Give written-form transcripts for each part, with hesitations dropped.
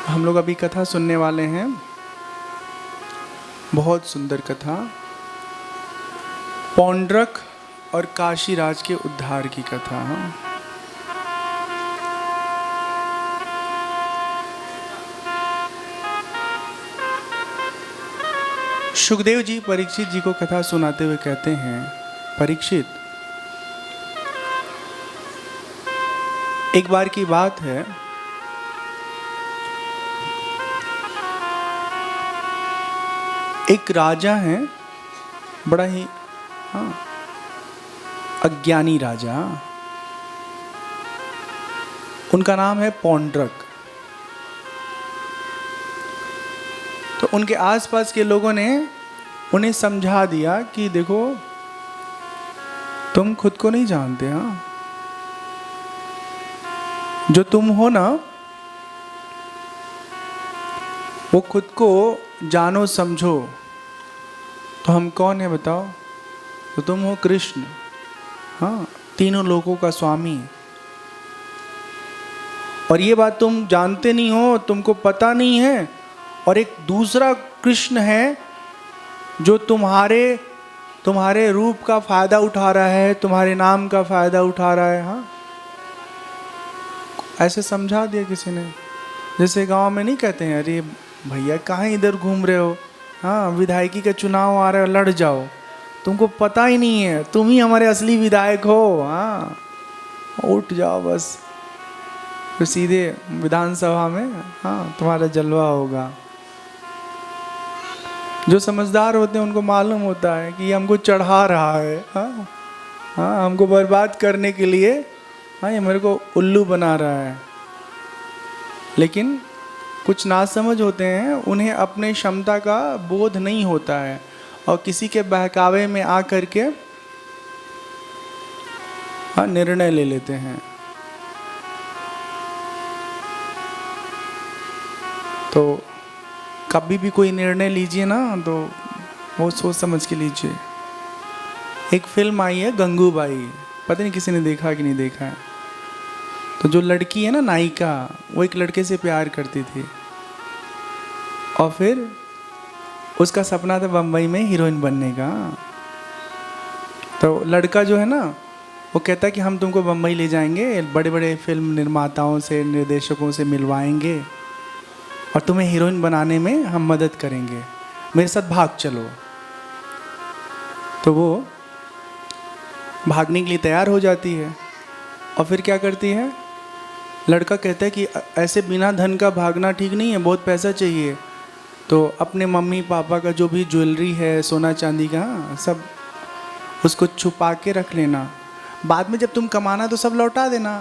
हम लोग अभी कथा सुनने वाले हैं, बहुत सुंदर कथा, पौंड्रक और काशीराज के उद्धार की कथा। सुखदेव जी परीक्षित जी को कथा सुनाते हुए कहते हैं, परीक्षित, एक बार की बात है, एक राजा है, बड़ा ही अज्ञानी राजा। उनका नाम है पौंड्रक। तो उनके आसपास के लोगों ने उन्हें समझा दिया कि देखो, तुम खुद को नहीं जानते। जो तुम हो ना, वो खुद को जानो समझो। तो हम कौन है बताओ? तो तुम हो कृष्ण, तीनों लोगों का स्वामी। और ये बात तुम जानते नहीं हो, तुमको पता नहीं है। और एक दूसरा कृष्ण है जो तुम्हारे रूप का फायदा उठा रहा है, तुम्हारे नाम का फायदा उठा रहा है। ऐसे समझा दिया किसी ने। जैसे गांव में नहीं कहते हैं, अरे भैया कहाँ इधर घूम रहे हो, विधायकी का चुनाव आ रहा है, लड़ जाओ, तुमको पता ही नहीं है, तुम ही हमारे असली विधायक हो। उठ जाओ बस, तो सीधे विधानसभा में तुम्हारा जलवा होगा। जो समझदार होते हैं उनको मालूम होता है कि ये हमको चढ़ा रहा है, हमको बर्बाद करने के लिए, ये मेरे को उल्लू बना रहा है। लेकिन कुछ नासमझ होते हैं, उन्हें अपने क्षमता का बोध नहीं होता है और किसी के बहकावे में आकर के निर्णय ले लेते हैं। तो कभी भी कोई निर्णय लीजिए ना, तो वो सोच समझ के लीजिए। एक फिल्म आई है गंगूबाई, पता नहीं किसी ने देखा कि नहीं देखा है। तो जो लड़की है ना, नायिका, वो एक लड़के से प्यार करती थी और फिर उसका सपना था बम्बई में हीरोइन बनने का। तो लड़का जो है ना, वो कहता कि हम तुमको बम्बई ले जाएंगे, बड़े बड़े फिल्म निर्माताओं से, निर्देशकों से मिलवाएंगे और तुम्हें हीरोइन बनाने में हम मदद करेंगे, मेरे साथ भाग चलो। तो वो भागने के लिए तैयार हो जाती है और फिर क्या करती है, लड़का कहता है कि ऐसे बिना धन का भागना ठीक नहीं है, बहुत पैसा चाहिए। तो अपने मम्मी पापा का जो भी ज्वेलरी है, सोना चांदी का, सब उसको छुपा के रख लेना, बाद में जब तुम कमाना तो सब लौटा देना।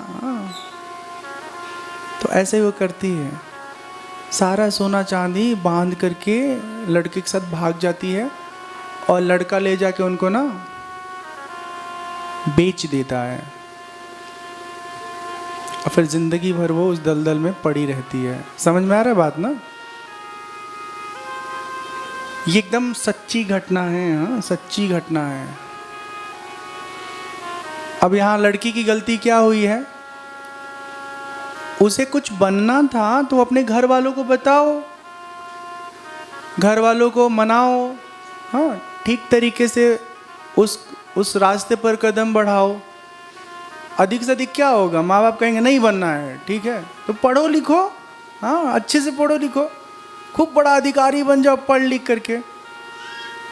तो ऐसे ही वो करती है, सारा सोना चांदी बांध करके लड़के के साथ भाग जाती है और लड़का ले जाके उनको ना बेच देता है और फिर जिंदगी भर वो उस दलदल में पड़ी रहती है। समझ में आ रहा है बात ना? ये एकदम सच्ची घटना है, सच्ची घटना है। अब यहाँ लड़की की गलती क्या हुई है? उसे कुछ बनना था तो अपने घर वालों को बताओ, घर वालों को मनाओ, ठीक तरीके से उस रास्ते पर कदम बढ़ाओ। अधिक से अधिक क्या होगा, माँ बाप कहेंगे नहीं बनना है, ठीक है, तो पढ़ो लिखो, अच्छे से पढ़ो लिखो, खूब बड़ा अधिकारी बन जाओ पढ़ लिख करके।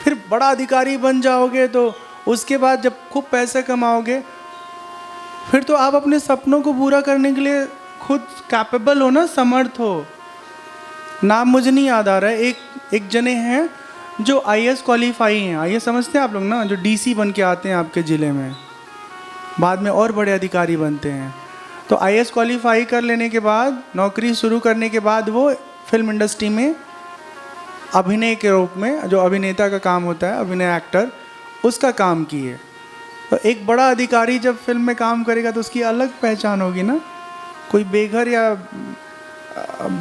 फिर बड़ा अधिकारी बन जाओगे तो उसके बाद जब खूब पैसे कमाओगे, फिर तो आप अपने सपनों को पूरा करने के लिए खुद कैपेबल हो ना, समर्थ हो। नाम मुझे नहीं याद आ रहा है, एक जने हैं जो आईएएस क्वालिफाई हैं। आईएएस समझते हैं आप लोग ना, जो डीसी बन के आते हैं आपके ज़िले में, बाद में और बड़े अधिकारी बनते हैं। तो आईएएस क्वालिफाई कर लेने के बाद, नौकरी शुरू करने के बाद, वो फिल्म इंडस्ट्री में अभिनय के रूप में, जो अभिनेता का काम होता है, अभिनय एक्टर, उसका काम किए। तो एक बड़ा अधिकारी जब फिल्म में काम करेगा तो उसकी अलग पहचान होगी ना, कोई बेघर या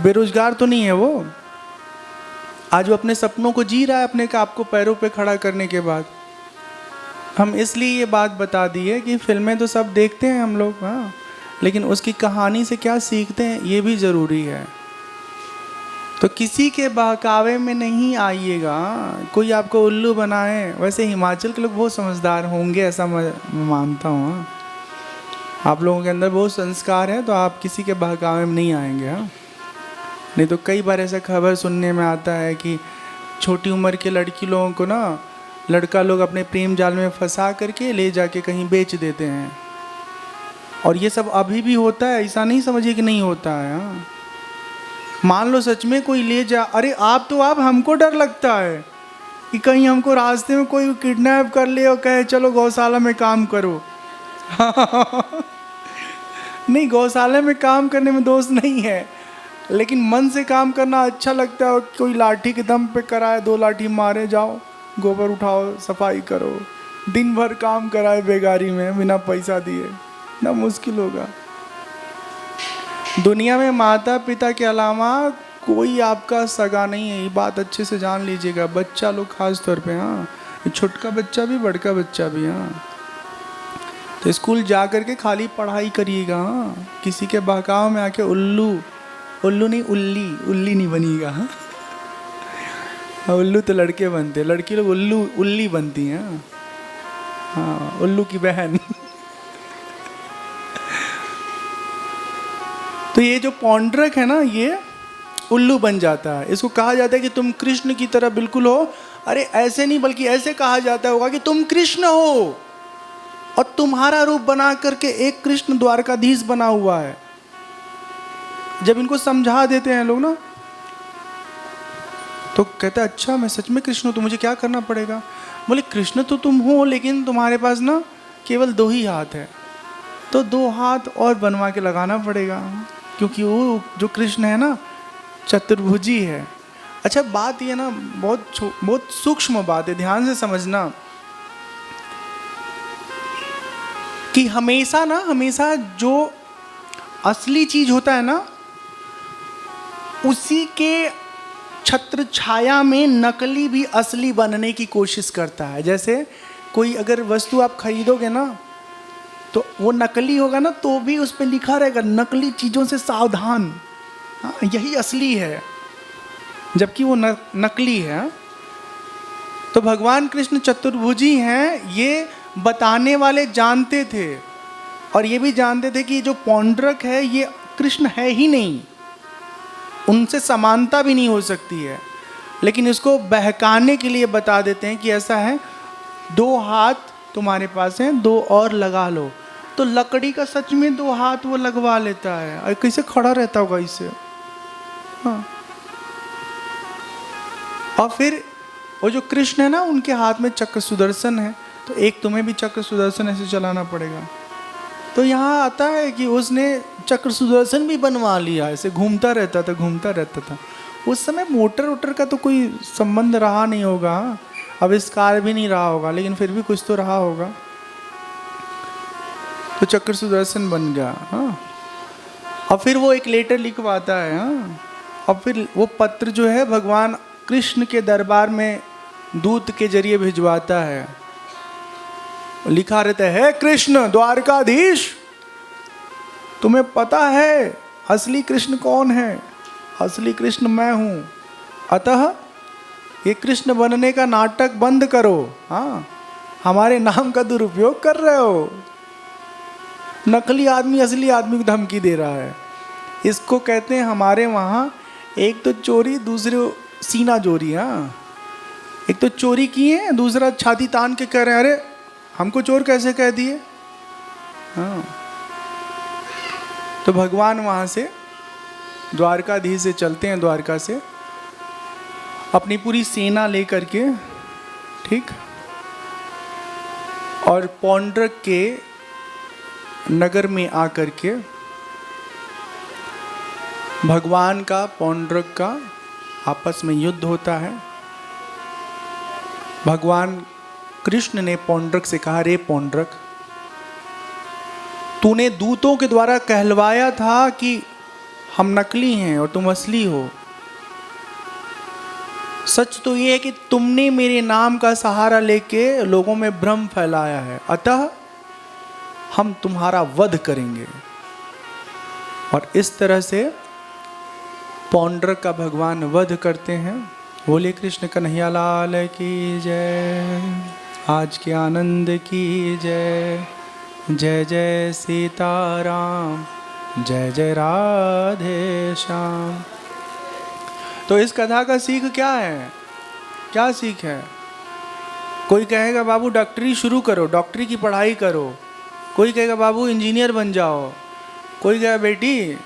बेरोजगार तो नहीं है वो। आज वो अपने सपनों को जी रहा है, अपने आप को पैरों पे खड़ा करने के बाद। हम इसलिए ये बात बता दी है कि फिल्में तो सब देखते हैं हम लोग, लेकिन उसकी कहानी से क्या सीखते हैं ये भी ज़रूरी है। तो किसी के बहकावे में नहीं आइएगा, कोई आपको उल्लू बनाए। वैसे हिमाचल के लोग बहुत समझदार होंगे, ऐसा मैं मानता हूँ। आप लोगों के अंदर बहुत संस्कार है, तो आप किसी के बहकावे में नहीं आएंगे। हाँ, नहीं तो कई बार ऐसा खबर सुनने में आता है कि छोटी उम्र के लड़की लोगों को ना लड़का लोग अपने प्रेम जाल में फंसा करके ले जाके कहीं बेच देते हैं। और ये सब अभी भी होता है, ऐसा नहीं समझिए कि नहीं होता है। हाँ, मान लो सच में कोई ले जा, अरे आप हमको डर लगता है कि कहीं हमको रास्ते में कोई किडनैप कर ले और कहे चलो गौशाला में काम करो। नहीं, गौशाला में काम करने में दोष नहीं है, लेकिन मन से काम करना अच्छा लगता है। कोई लाठी के दम पे कराए, 2 लाठी मारे, जाओ गोबर उठाओ, सफाई करो, दिन भर काम कराए बेगारी में बिना पैसा दिए, ना मुश्किल होगा। दुनिया में माता पिता के अलावा कोई आपका सगा नहीं है, ये बात अच्छे से जान लीजिएगा। बच्चा लोग खास तौर पे, हाँ, छोटका बच्चा भी बड़का बच्चा भी। हाँ, तो स्कूल जा करके खाली पढ़ाई करिएगा। हाँ, किसी के बहकाव में आके उल्लू नहीं, उल्ली नहीं बनिएगा। हाँ, उल्लू तो लड़के बनते, लड़की लोग उल्ली बनती हैं। हाँ, उल्लू की बहन। तो ये जो पौंड्रक है ना, ये उल्लू बन जाता है। इसको कहा जाता है कि तुम कृष्ण की तरह बिल्कुल हो। अरे ऐसे नहीं, बल्कि ऐसे कहा जाता होगा कि तुम कृष्ण हो और तुम्हारा रूप बना करके एक कृष्ण द्वारकाधीश बना हुआ है। जब इनको समझा देते हैं लोग ना, तो कहता है अच्छा मैं सच में कृष्ण हूं, तो मुझे क्या करना पड़ेगा? बोले कृष्ण तो तुम हो, लेकिन तुम्हारे पास ना केवल 2 ही हाथ है, तो 2 हाथ और बनवा के लगाना पड़ेगा, क्योंकि वो जो कृष्ण है ना चतुर्भुजी है। अच्छा, बात ये ना बहुत सूक्ष्म बात है, ध्यान से समझना कि हमेशा जो असली चीज होता है ना, उसी के छत्र छाया में नकली भी असली बनने की कोशिश करता है। जैसे कोई अगर वस्तु आप खरीदोगे ना, तो वो नकली होगा ना, तो भी उस पर लिखा रहेगा नकली चीजों से सावधान। हाँ, यही असली है, जबकि वो नकली है। तो भगवान कृष्ण चतुर्भुजी हैं, ये बताने वाले जानते थे, और ये भी जानते थे कि जो पौंड्रक है ये कृष्ण है ही नहीं, उनसे समानता भी नहीं हो सकती है। लेकिन इसको बहकाने के लिए बता देते हैं कि ऐसा है, 2 हाथ तुम्हारे पास हैं, 2 और लगा लो। तो लकड़ी का सच में 2 हाथ वो लगवा लेता है, और कैसे खड़ा रहता होगा इससे। हाँ, और फिर वो जो कृष्ण है ना, उनके हाथ में चक्र सुदर्शन है, तो एक तुम्हें भी चक्र सुदर्शन ऐसे चलाना पड़ेगा। तो यहाँ आता है कि उसने चक्र सुदर्शन भी बनवा लिया, ऐसे घूमता रहता था। उस समय मोटर वोटर का तो कोई संबंध रहा नहीं होगा, आविष्कार भी नहीं रहा होगा, लेकिन फिर भी कुछ तो रहा होगा। तो चक्र सुदर्शन बन गया। हाँ, और फिर वो एक लेटर लिखवाता है। हाँ, और फिर वो पत्र जो है भगवान कृष्ण के दरबार में दूत के जरिए भिजवाता है। लिखा रहता है, कृष्ण द्वारकाधीश, तुम्हें पता है असली कृष्ण कौन है? असली कृष्ण मैं हूं, अतः ये कृष्ण बनने का नाटक बंद करो। हाँ, हमारे नाम का दुरुपयोग कर रहे हो। नकली आदमी असली आदमी को धमकी दे रहा है। इसको कहते हैं हमारे वहाँ, एक तो चोरी, दूसरे सीना चोरी। हाँ, एक तो चोरी किए, दूसरा छाती तान के कह रहे हैं अरे हमको चोर कैसे कह दिए। हाँ, तो भगवान वहाँ से द्वारकाधीश से चलते हैं, द्वारका से अपनी पूरी सेना लेकर के, ठीक, और पौंड्रक के नगर में आकर के भगवान का पौंड्रक का आपस में युद्ध होता है। भगवान कृष्ण ने पौंड्रक से कहा, रे पौंड्रक, तूने दूतों के द्वारा कहलवाया था कि हम नकली हैं और तुम असली हो। सच तो ये है कि तुमने मेरे नाम का सहारा लेके लोगों में भ्रम फैलाया है, अतः हम तुम्हारा वध करेंगे। और इस तरह से पौंड्रक का भगवान वध करते हैं। बोले कृष्ण कन्हैया लाल की जय, आज के आनंद की जय। जय जय सीताराम, जय जय राधे श्याम। तो इस कथा का सीख क्या है? क्या सीख है? कोई कहेगा बाबू डॉक्टरी शुरू करो, डॉक्टरी की पढ़ाई करो। कोई कहेगा बाबू इंजीनियर बन जाओ। कोई कहेगा बेटी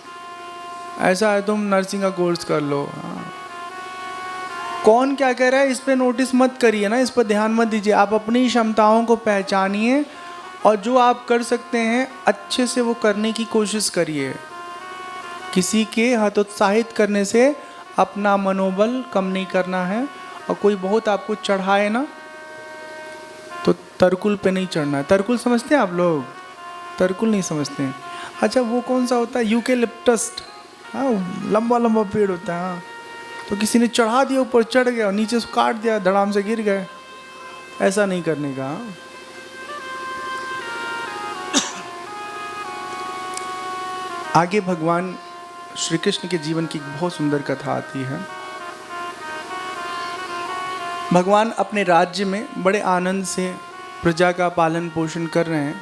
ऐसा है तुम नर्सिंग का कोर्स कर लो। कौन क्या कह रहा है इस पे नोटिस मत करिए ना, इस पर ध्यान मत दीजिए। आप अपनी क्षमताओं को पहचानिए और जो आप कर सकते हैं अच्छे से वो करने की कोशिश करिए। किसी के हतोत्साहित करने से अपना मनोबल कम नहीं करना है। और कोई बहुत आपको चढ़ाए ना तो तरकुल पे नहीं चढ़ना है। तरकुल समझते हैं आप लोग? तरकुल नहीं समझते हैं? अच्छा वो कौन सा होता है? यूकेलिप्टस। हाँ लंबा लंबा पेड़ होता है। हाँ तो किसी ने चढ़ा दिया, ऊपर चढ़ गया और नीचे से काट दिया, धड़ाम से गिर गए। ऐसा नहीं करने का। आगे भगवान श्री कृष्ण के जीवन की बहुत सुंदर कथा आती है। भगवान अपने राज्य में बड़े आनंद से प्रजा का पालन पोषण कर रहे हैं।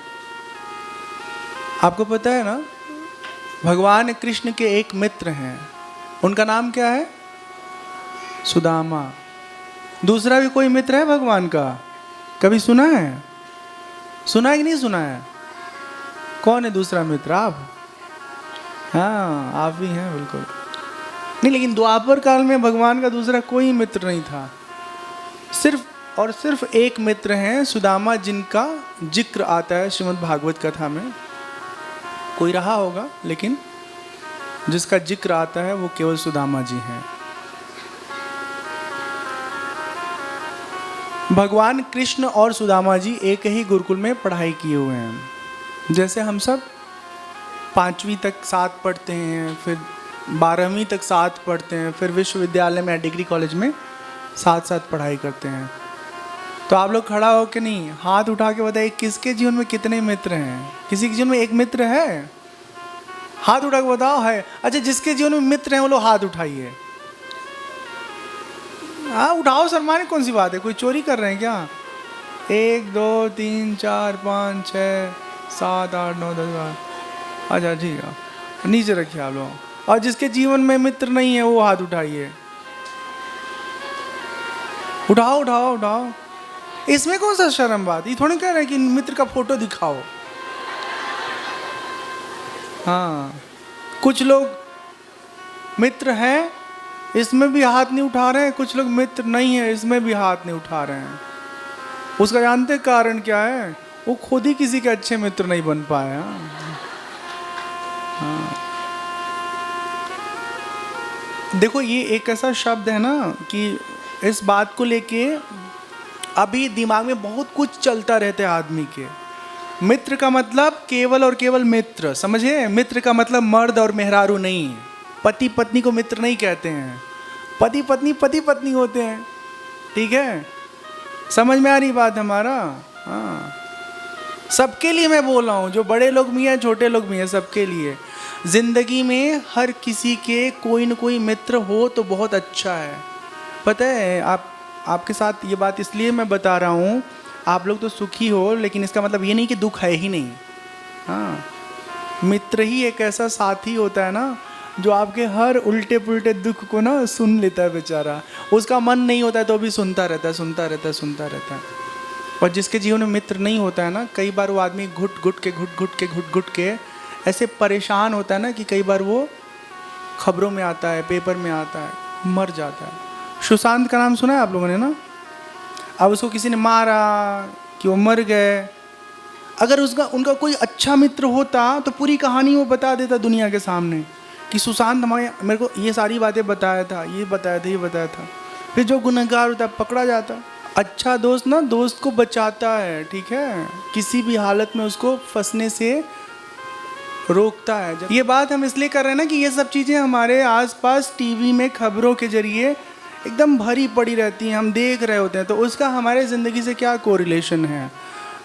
आपको पता है ना, भगवान कृष्ण के एक मित्र हैं, उनका नाम क्या है? सुदामा। दूसरा भी कोई मित्र है भगवान का? कभी सुना है? सुना है कि नहीं सुना है? कौन है दूसरा मित्र? आप? हाँ आप ही हैं बिल्कुल। नहीं लेकिन द्वापर काल में भगवान का दूसरा कोई मित्र नहीं था। सिर्फ और सिर्फ एक मित्र हैं सुदामा, जिनका जिक्र आता है श्रीमद् भागवत कथा में। कोई रहा होगा लेकिन जिसका जिक्र आता है वो केवल सुदामा जी हैं। भगवान कृष्ण और सुदामा जी एक ही गुरुकुल में पढ़ाई किए हुए हैं। जैसे हम सब 5वीं तक साथ पढ़ते हैं, फिर 12वीं तक साथ पढ़ते हैं, फिर विश्वविद्यालय में डिग्री कॉलेज में साथ साथ पढ़ाई करते हैं। तो आप लोग खड़ा हो के नहीं, हाथ उठा के बताइए किसके जीवन में कितने मित्र हैं? किसी के जीवन में एक मित्र है? हाथ उठा के बताओ है। अच्छा जिसके जीवन में मित्र हैं वो लोग हाथ उठाइए। हाँ उठाओ, शर्माने कौन सी बात है? कोई चोरी कर रहे हैं क्या? 1 2 3 4 5 6 7 8 9 10 12। अच्छा ठीक है, नीचे रखिए आप लोग। और जिसके जीवन में मित्र नहीं है वो हाथ उठाइए। उठाओ उठाओ उठाओ। इसमें कौन सा शर्म बात? ये थोड़ी कह रहे हैं कि मित्र का फोटो दिखाओ। हाँ कुछ लोग मित्र हैं इसमें भी हाथ नहीं उठा रहे हैं, कुछ लोग मित्र नहीं है इसमें भी हाथ नहीं उठा रहे हैं। उसका जानते कारण क्या है? वो खुद ही किसी के अच्छे मित्र नहीं बन पाए। हाँ देखो ये एक ऐसा शब्द है ना कि इस बात को लेके अभी दिमाग में बहुत कुछ चलता रहता है आदमी के। मित्र का मतलब केवल और केवल मित्र, समझे? मित्र का मतलब मर्द और मेहरारू नहीं। पति पत्नी को मित्र नहीं कहते हैं। पति पत्नी होते हैं। ठीक है, समझ में आ रही बात हमारा? हाँ सबके लिए मैं बोल रहा हूँ, जो बड़े लोग भी हैं छोटे लोग भी हैं, सबके लिए। जिंदगी में हर किसी के कोई न कोई मित्र हो तो बहुत अच्छा है। पता है आपके साथ ये बात इसलिए मैं बता रहा हूँ, आप लोग तो सुखी हो लेकिन इसका मतलब ये नहीं कि दुख है ही नहीं। हाँ मित्र ही एक ऐसा साथी होता है ना जो आपके हर उल्टे पुल्टे दुख को ना सुन लेता है बेचारा। उसका मन नहीं होता है तो भी सुनता रहता है। और जिसके जीवन में मित्र नहीं होता है ना, कई बार वो आदमी घुट के ऐसे परेशान होता है ना कि कई बार वो खबरों में आता है, पेपर में आता है, मर जाता है। सुशांत का नाम सुना है आप लोगों ने ना? अब उसको किसी ने मारा कि वो मर गए। अगर उनका कोई अच्छा मित्र होता तो पूरी कहानी वो बता देता दुनिया के सामने कि सुशांत मेरे को ये सारी बातें बताया था, ये बताया था। फिर जो गुनहगार होता पकड़ा जाता। अच्छा दोस्त ना दोस्त को बचाता है, ठीक है, किसी भी हालत में उसको फंसने से रोकता है। ये बात हम इसलिए कर रहे हैं ना कि ये सब चीज़ें हमारे आसपास टीवी में खबरों के जरिए एकदम भरी पड़ी रहती हैं, हम देख रहे होते हैं, तो उसका हमारे ज़िंदगी से क्या कोरिलेशन है?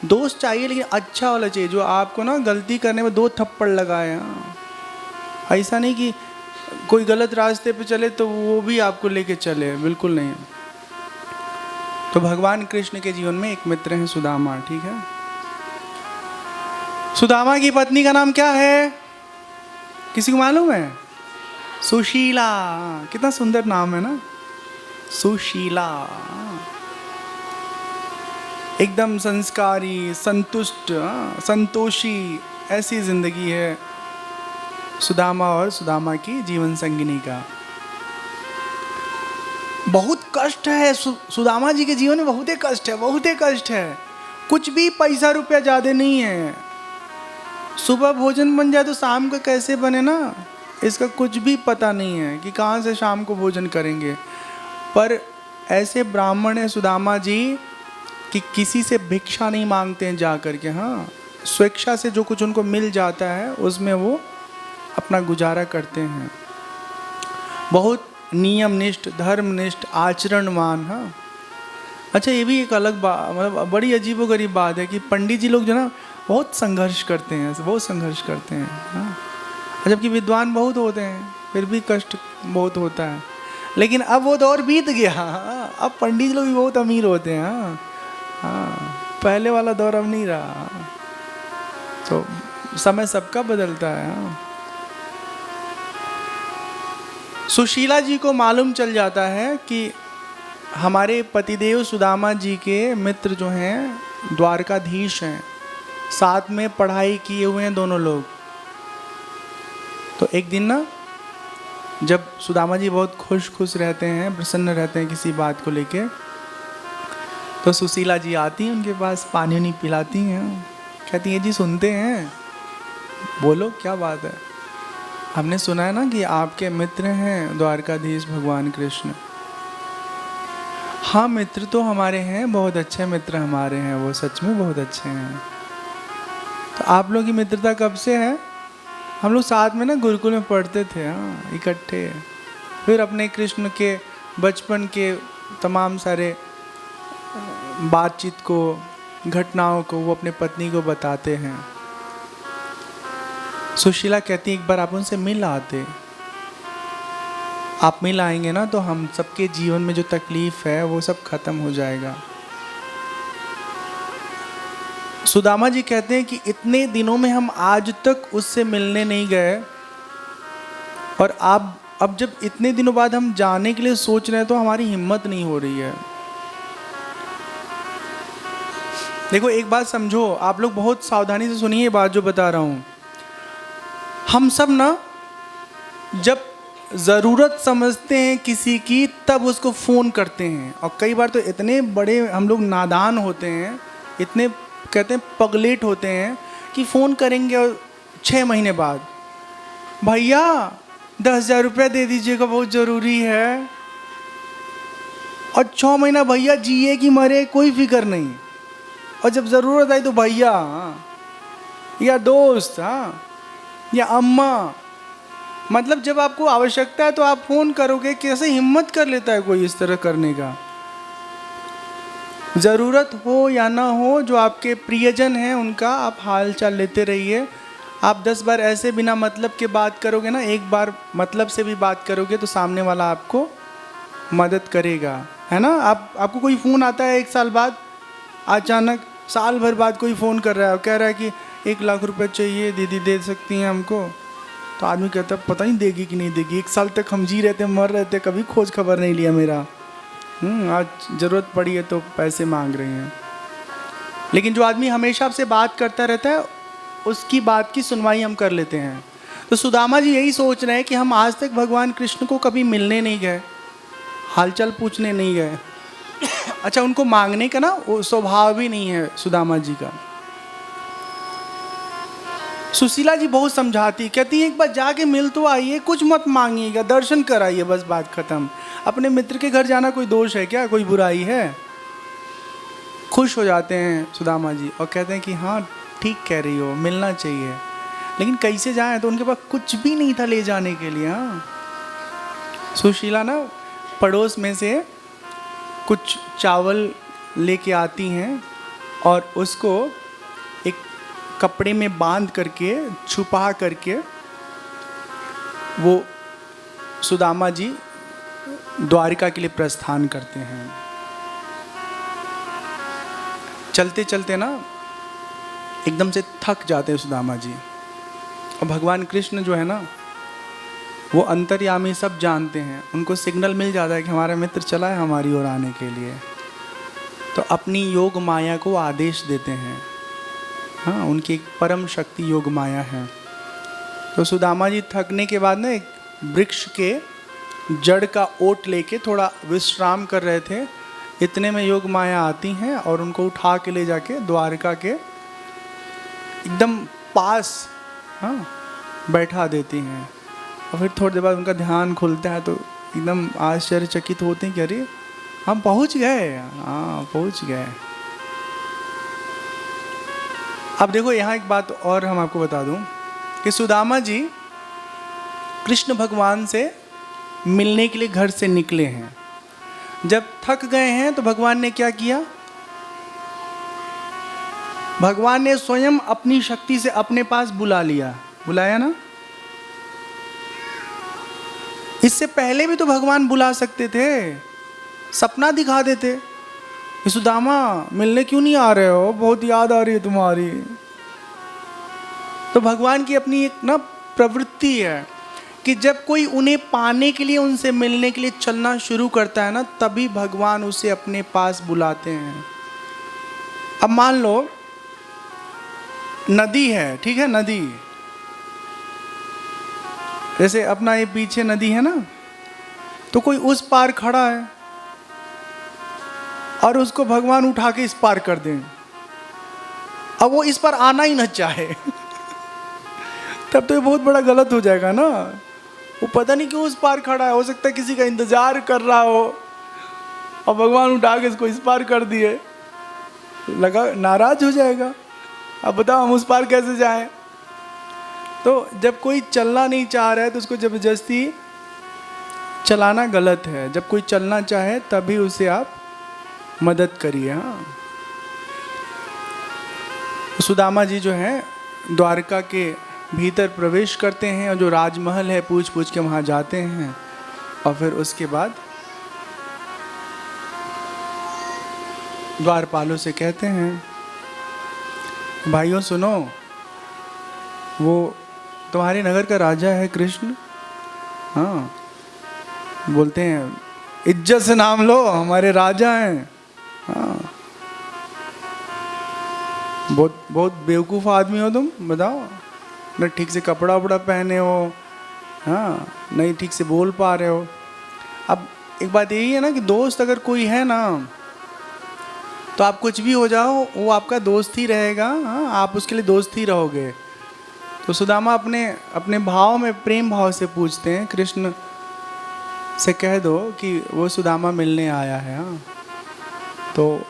दोस्त चाहिए लेकिन अच्छा वाला चाहिए जो आपको ना गलती करने में 2 थप्पड़ लगाए। ऐसा नहीं कि कोई गलत रास्ते पे चले तो वो भी आपको लेके चले, बिल्कुल नहीं। तो भगवान कृष्ण के जीवन में एक मित्र हैं सुदामा, ठीक है। सुदामा की पत्नी का नाम क्या है, किसी को मालूम है? सुशीला। कितना सुंदर नाम है ना, सुशीला। एकदम संस्कारी, संतुष्ट, संतोषी, ऐसी जिंदगी है सुदामा और सुदामा की जीवन संगिनी का। बहुत कष्ट है सुदामा जी के जीवन में, बहुत ही कष्ट है, बहुत ही कष्ट है। कुछ भी पैसा रुपया ज्यादा नहीं है। सुबह भोजन बन जाए तो शाम को कैसे बने ना, इसका कुछ भी पता नहीं है कि कहाँ से शाम को भोजन करेंगे। पर ऐसे ब्राह्मण है सुदामा जी कि किसी से भिक्षा नहीं मांगते हैं जा करके, हाँ, स्वेच्छा से जो कुछ उनको मिल जाता है उसमें वो अपना गुजारा करते हैं। बहुत नियमनिष्ठ, धर्मनिष्ठ, आचरणवान। हाँ, अच्छा, ये भी एक अलग बात, मतलब बड़ी अजीबोगरीब बात है कि पंडित जी लोग जो ना बहुत संघर्ष करते हैं, बहुत संघर्ष करते हैं। हाँ, जबकि विद्वान बहुत होते हैं फिर भी कष्ट बहुत होता है। लेकिन अब वो दौर बीत गया, अब पंडित लोग भी बहुत अमीर होते हैं। हाँ हाँ, पहले वाला दौर अब नहीं रहा। तो समय सबका बदलता है। हाँ। सुशीला जी को मालूम चल जाता है कि हमारे पतिदेव सुदामा जी के मित्र जो हैं द्वारकाधीश हैं, साथ में पढ़ाई किए हुए हैं दोनों लोग। तो एक दिन ना, जब सुदामा जी बहुत खुश रहते हैं, प्रसन्न रहते हैं किसी बात को लेके, तो सुशीला जी आती हैं उनके पास, पानी उनी पिलाती हैं, कहती हैं जी सुनते हैं, बोलो क्या बात है। हमने सुना है ना कि आपके मित्र हैं द्वारकाधीश भगवान कृष्ण। हाँ, मित्र तो हमारे हैं, बहुत अच्छे मित्र हमारे हैं, वो सच में बहुत अच्छे हैं। तो आप लोगों की मित्रता कब से है? हम लोग साथ में ना गुरुकुल में पढ़ते थे, हाँ, इकट्ठे। फिर अपने कृष्ण के बचपन के तमाम सारे बातचीत को, घटनाओं को वो अपने पत्नी को बताते हैं। सुशीला कहती है एक बार आप उनसे मिल आते, आप मिल आएंगे ना तो हम सबके जीवन में जो तकलीफ है वो सब खत्म हो जाएगा। सुदामा जी कहते हैं कि इतने दिनों में हम आज तक उससे मिलने नहीं गए, और आप अब जब इतने दिनों बाद हम जाने के लिए सोच रहे हैं तो हमारी हिम्मत नहीं हो रही है। देखो एक बात समझो, आप लोग बहुत सावधानी से सुनिए ये बात जो बता रहा हूं। हम सब ना जब ज़रूरत समझते हैं किसी की तब उसको फ़ोन करते हैं, और कई बार तो इतने बड़े हम लोग नादान होते हैं, इतने कहते हैं पगलेट होते हैं कि फ़ोन करेंगे और 6 महीने बाद, भैया 10,000 रुपया दे दीजिएगा बहुत ज़रूरी है, और 6 महीना भैया जिए कि मरे कोई फिक्र नहीं, और जब ज़रूरत आई तो भैया या दोस्त, हाँ, या अम्मा, मतलब जब आपको आवश्यकता है तो आप फ़ोन करोगे। कैसे हिम्मत कर लेता है कोई इस तरह करने का? ज़रूरत हो या ना हो, जो आपके प्रियजन हैं उनका आप हाल चाल लेते रहिए। आप 10 बार ऐसे बिना मतलब के बात करोगे ना, एक बार मतलब से भी बात करोगे तो सामने वाला आपको मदद करेगा, है ना। आपको कोई फ़ोन आता है 1 साल बाद, अचानक साल भर बाद कोई फ़ोन कर रहा है और कह रहा है कि 1 लाख रुपए चाहिए, दीदी दे सकती हैं हमको, तो आदमी कहता है पता नहीं देगी कि नहीं देगी, 1 साल तक हम जी रहे थे, मर रहे थे, कभी खोज खबर नहीं लिया मेरा, आज ज़रूरत पड़ी है तो पैसे मांग रहे हैं। लेकिन जो आदमी हमेशा आपसे बात करता रहता है उसकी बात की सुनवाई हम कर लेते हैं। तो सुदामा जी यही सोच रहे हैं कि हम आज तक भगवान कृष्ण को कभी मिलने नहीं गए, हालचाल पूछने नहीं गए। अच्छा, उनको मांगने का ना वो स्वभाव भी नहीं है सुदामा जी का। सुशीला जी बहुत समझाती, कहती है एक बार जाके मिल तो आइए, कुछ मत मांगिएगा, दर्शन कराइए, बस बात खत्म। अपने मित्र के घर जाना कोई दोष है क्या, कोई बुराई है? खुश हो जाते हैं सुदामा जी और कहते हैं कि हाँ ठीक कह रही हो, मिलना चाहिए। लेकिन कैसे जाएं? तो उनके पास कुछ भी नहीं था ले जाने के लिए। हाँ, सुशीला ना पड़ोस में से कुछ चावल लेके आती हैं और उसको एक कपड़े में बांध करके, छुपा करके वो सुदामा जी द्वारिका के लिए प्रस्थान करते हैं। चलते चलते ना एकदम से थक जाते हैं सुदामा जी, और भगवान कृष्ण जो है ना वो अंतर्यामी सब जानते हैं, उनको सिग्नल मिल जाता है कि हमारा मित्र चला है हमारी ओर आने के लिए, तो अपनी योग माया को आदेश देते हैं। हाँ, उनकी एक परम शक्ति योग माया है। तो सुदामा जी थकने के बाद ना एक वृक्ष के जड़ का ओट लेके थोड़ा विश्राम कर रहे थे, इतने में योग माया आती हैं और उनको उठा के ले जाके द्वारका के एकदम पास, हाँ, बैठा देती हैं। और फिर थोड़ी देर बाद उनका ध्यान खुलता है तो एकदम आश्चर्यचकित होते हैं कि अरे हम पहुंच गए, हाँ पहुंच गए। अब देखो यहाँ एक बात और हम आपको बता दूं कि सुदामा जी कृष्ण भगवान से मिलने के लिए घर से निकले हैं। जब थक गए हैं तो भगवान ने क्या किया, भगवान ने स्वयं अपनी शक्ति से अपने पास बुलाया ना। इससे पहले भी तो भगवान बुला सकते थे, सपना दिखा देते कि सुदामा मिलने क्यों नहीं आ रहे हो, बहुत याद आ रही है तुम्हारी। तो भगवान की अपनी एक ना प्रवृत्ति है कि जब कोई उन्हें पाने के लिए, उनसे मिलने के लिए चलना शुरू करता है ना, तभी भगवान उसे अपने पास बुलाते हैं। अब मान लो नदी है, ठीक है, नदी जैसे अपना ये पीछे नदी है ना, तो कोई उस पार खड़ा है और उसको भगवान उठा के इस पार कर दें, अब वो इस पार आना ही न चाहे तब तो ये बहुत बड़ा गलत हो जाएगा ना। वो पता नहीं क्यों उस पार खड़ा है, हो सकता है किसी का इंतजार कर रहा हो और भगवान उठा के इसको इस पार कर दिए, लगा नाराज हो जाएगा। अब बताओ हम उस पार कैसे जाएं। तो जब कोई चलना नहीं चाह रहा है तो उसको जबरदस्ती चलाना गलत है। जब कोई चलना चाहे तभी उसे आप मदद करिए। हाँ, सुदामा जी जो हैं द्वारका के भीतर प्रवेश करते हैं और जो राजमहल है पूछ पूछ के वहाँ जाते हैं, और फिर उसके बाद द्वारपालों से कहते हैं भाइयों सुनो, वो तुम्हारे नगर का राजा है कृष्ण। हाँ, बोलते हैं इज्जत से नाम लो, हमारे राजा हैं। हाँ, बहुत बेवकूफ़ आदमी हो तुम, बताओ न ठीक से कपड़ा वपड़ा पहने हो, हाँ, नहीं ठीक से बोल पा रहे हो। अब एक बात यही है ना कि दोस्त अगर कोई है ना तो आप कुछ भी हो जाओ वो आपका दोस्त ही रहेगा। हाँ, आप उसके लिए दोस्त ही रहोगे। तो सुदामा अपने भाव में, प्रेम भाव से पूछते हैं, कृष्ण से कह दो कि वो सुदामा मिलने आया है। हाँ, तो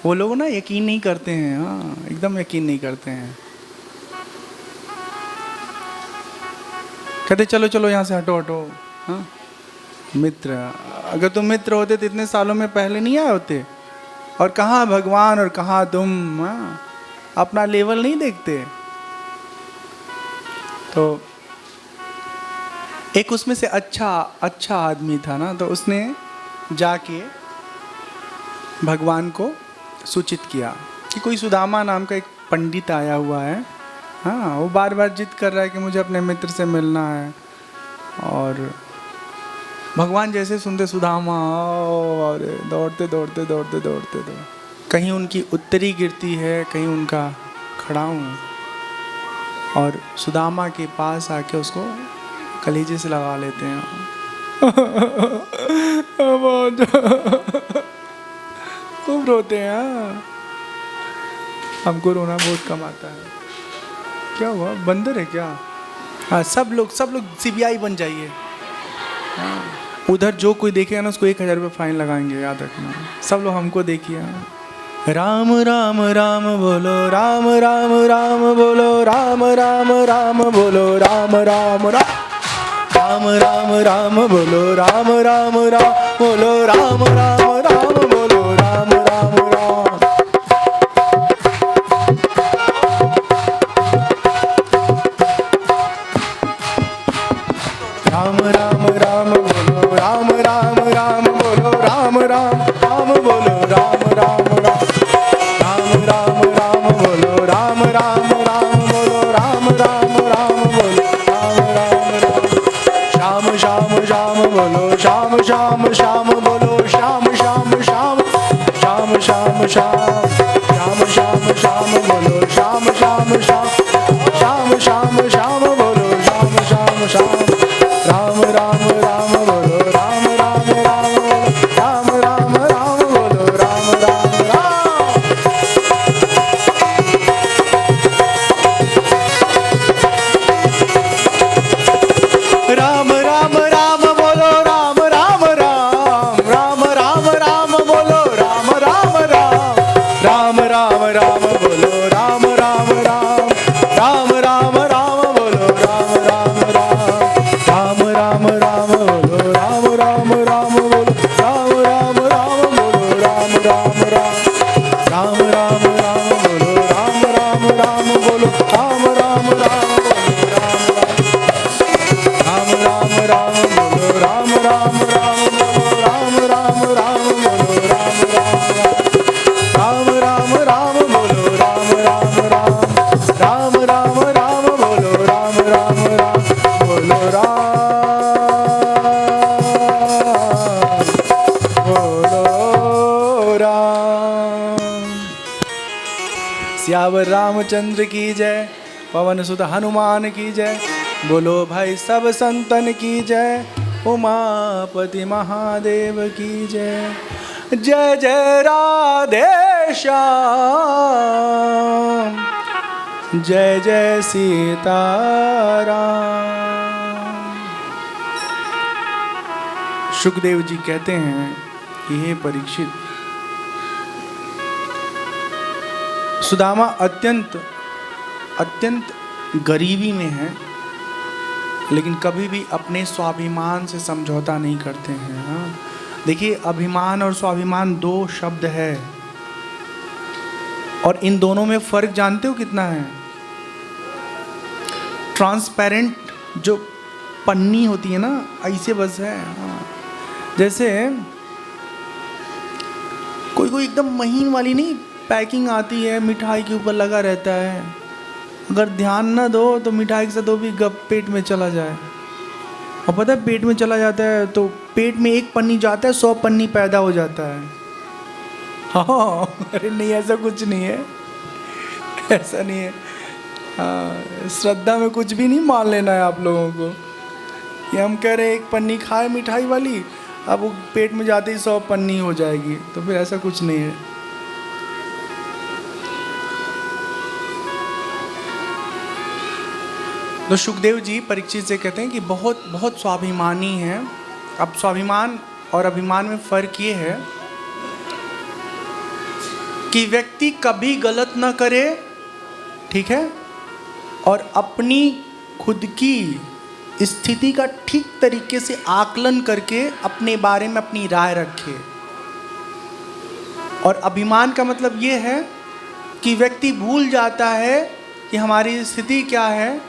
वो लोग ना यकीन नहीं करते हैं। हाँ, एकदम यकीन नहीं करते हैं, कहते चलो चलो यहाँ से हटो हटो। हाँ, मित्र, अगर तुम मित्र होते तो इतने सालों में पहले नहीं आए होते। और कहाँ भगवान और कहाँ तुम, हाँ, अपना लेवल नहीं देखते। तो एक उसमें से अच्छा आदमी था ना, तो उसने जाके भगवान को सूचित किया कि कोई सुदामा नाम का एक पंडित आया हुआ है। हाँ, वो बार बार जिद कर रहा है कि मुझे अपने मित्र से मिलना है। और भगवान जैसे सुनते सुदामा और दौड़ते दौड़ते दौड़ते दौड़ते कहीं उनकी उत्तरी गिरती है, कहीं उनका खड़ाऊँ, और सुदामा के पास आके उसको कलीजे से लगा लेते हैं। खूब रोते हैं। हमको रोना बहुत कम आता है। क्या हुआ, बंदर है क्या? हाँ, सब लोग सीबीआई बन जाइए। हाँ, उधर जो कोई देखेगा ना उसको 1000 रुपये फाइन लगाएंगे, याद रखना। सब लोग हमको देखिए। राम राम राम बोलो, राम राम राम बोलो, राम राम राम बोलो, राम राम राम, राम राम राम बोलो, राम राम राम बोलो, राम राम राम बोलो, राम राम राम। राम राम बोलो श्याम श्याम श्याम बोलो श्याम श्याम श्याम श्याम श्याम श्याम श्याम श्याम श्याम बोलो श्याम श्याम श्याम श्याम श्याम श्याम बोलो श्याम श्याम श्याम राम राम राम बोलो राम राम राम राम राम राम बोलो राम राम राम राम राम बोलो राम राम राम राम राम राम बोलो राम राम राम राम राम राम बोलो राम राम राम राम राम राम बोलो राम राम राम राम राम राम बोलो राम राम राम बोलो राम राम राम बोलो राम राम राम राम राम राम बोलो राम राम राम बोलो राम राम राम राम राम राम बोलो राम राम राम बोलो राम राम राम बोलो राम राम राम राम बोलो राम राम राम राम राम राम बोलो राम राम राम बोलो राम। सियावर रामचंद्र की जय, पवन सुत हनुमान की जय, बोलो भाई सब संतन की जय, उमापति महादेव की जय। जय जय राधे श्याम, जय जय सीताराम। सुखदेव जी कहते हैं कि हे परीक्षित, सुदामा अत्यंत गरीबी में है, लेकिन कभी भी अपने स्वाभिमान से समझौता नहीं करते हैं। हाँ, देखिए, अभिमान और स्वाभिमान दो शब्द है, और इन दोनों में फर्क जानते हो कितना है? ट्रांसपेरेंट जो पन्नी होती है ना, ऐसे बस है। हाँ, जैसे कोई एकदम महीन वाली नहीं पैकिंग आती है, मिठाई के ऊपर लगा रहता है, अगर ध्यान ना दो तो मिठाई के साथ वो भी गप पेट में चला जाए, और पता है पेट में चला जाता है तो पेट में एक पन्नी जाता है 100 पन्नी पैदा हो जाता है। हाँ, अरे नहीं, ऐसा कुछ नहीं है, ऐसा नहीं है। हाँ, श्रद्धा में कुछ भी नहीं मान लेना है आप लोगों को। ये हम कह रहे हैं एक पन्नी खाए मिठाई वाली, अब वो पेट में जाते ही 100 पन्नी हो जाएगी, तो फिर ऐसा कुछ नहीं है। तो सुखदेव जी परीक्षित से कहते हैं कि बहुत स्वाभिमानी है। अब स्वाभिमान और अभिमान में फर्क ये है कि व्यक्ति कभी गलत ना करे, ठीक है, और अपनी खुद की स्थिति का ठीक तरीके से आकलन करके अपने बारे में अपनी राय रखे। और अभिमान का मतलब ये है कि व्यक्ति भूल जाता है कि हमारी स्थिति क्या है,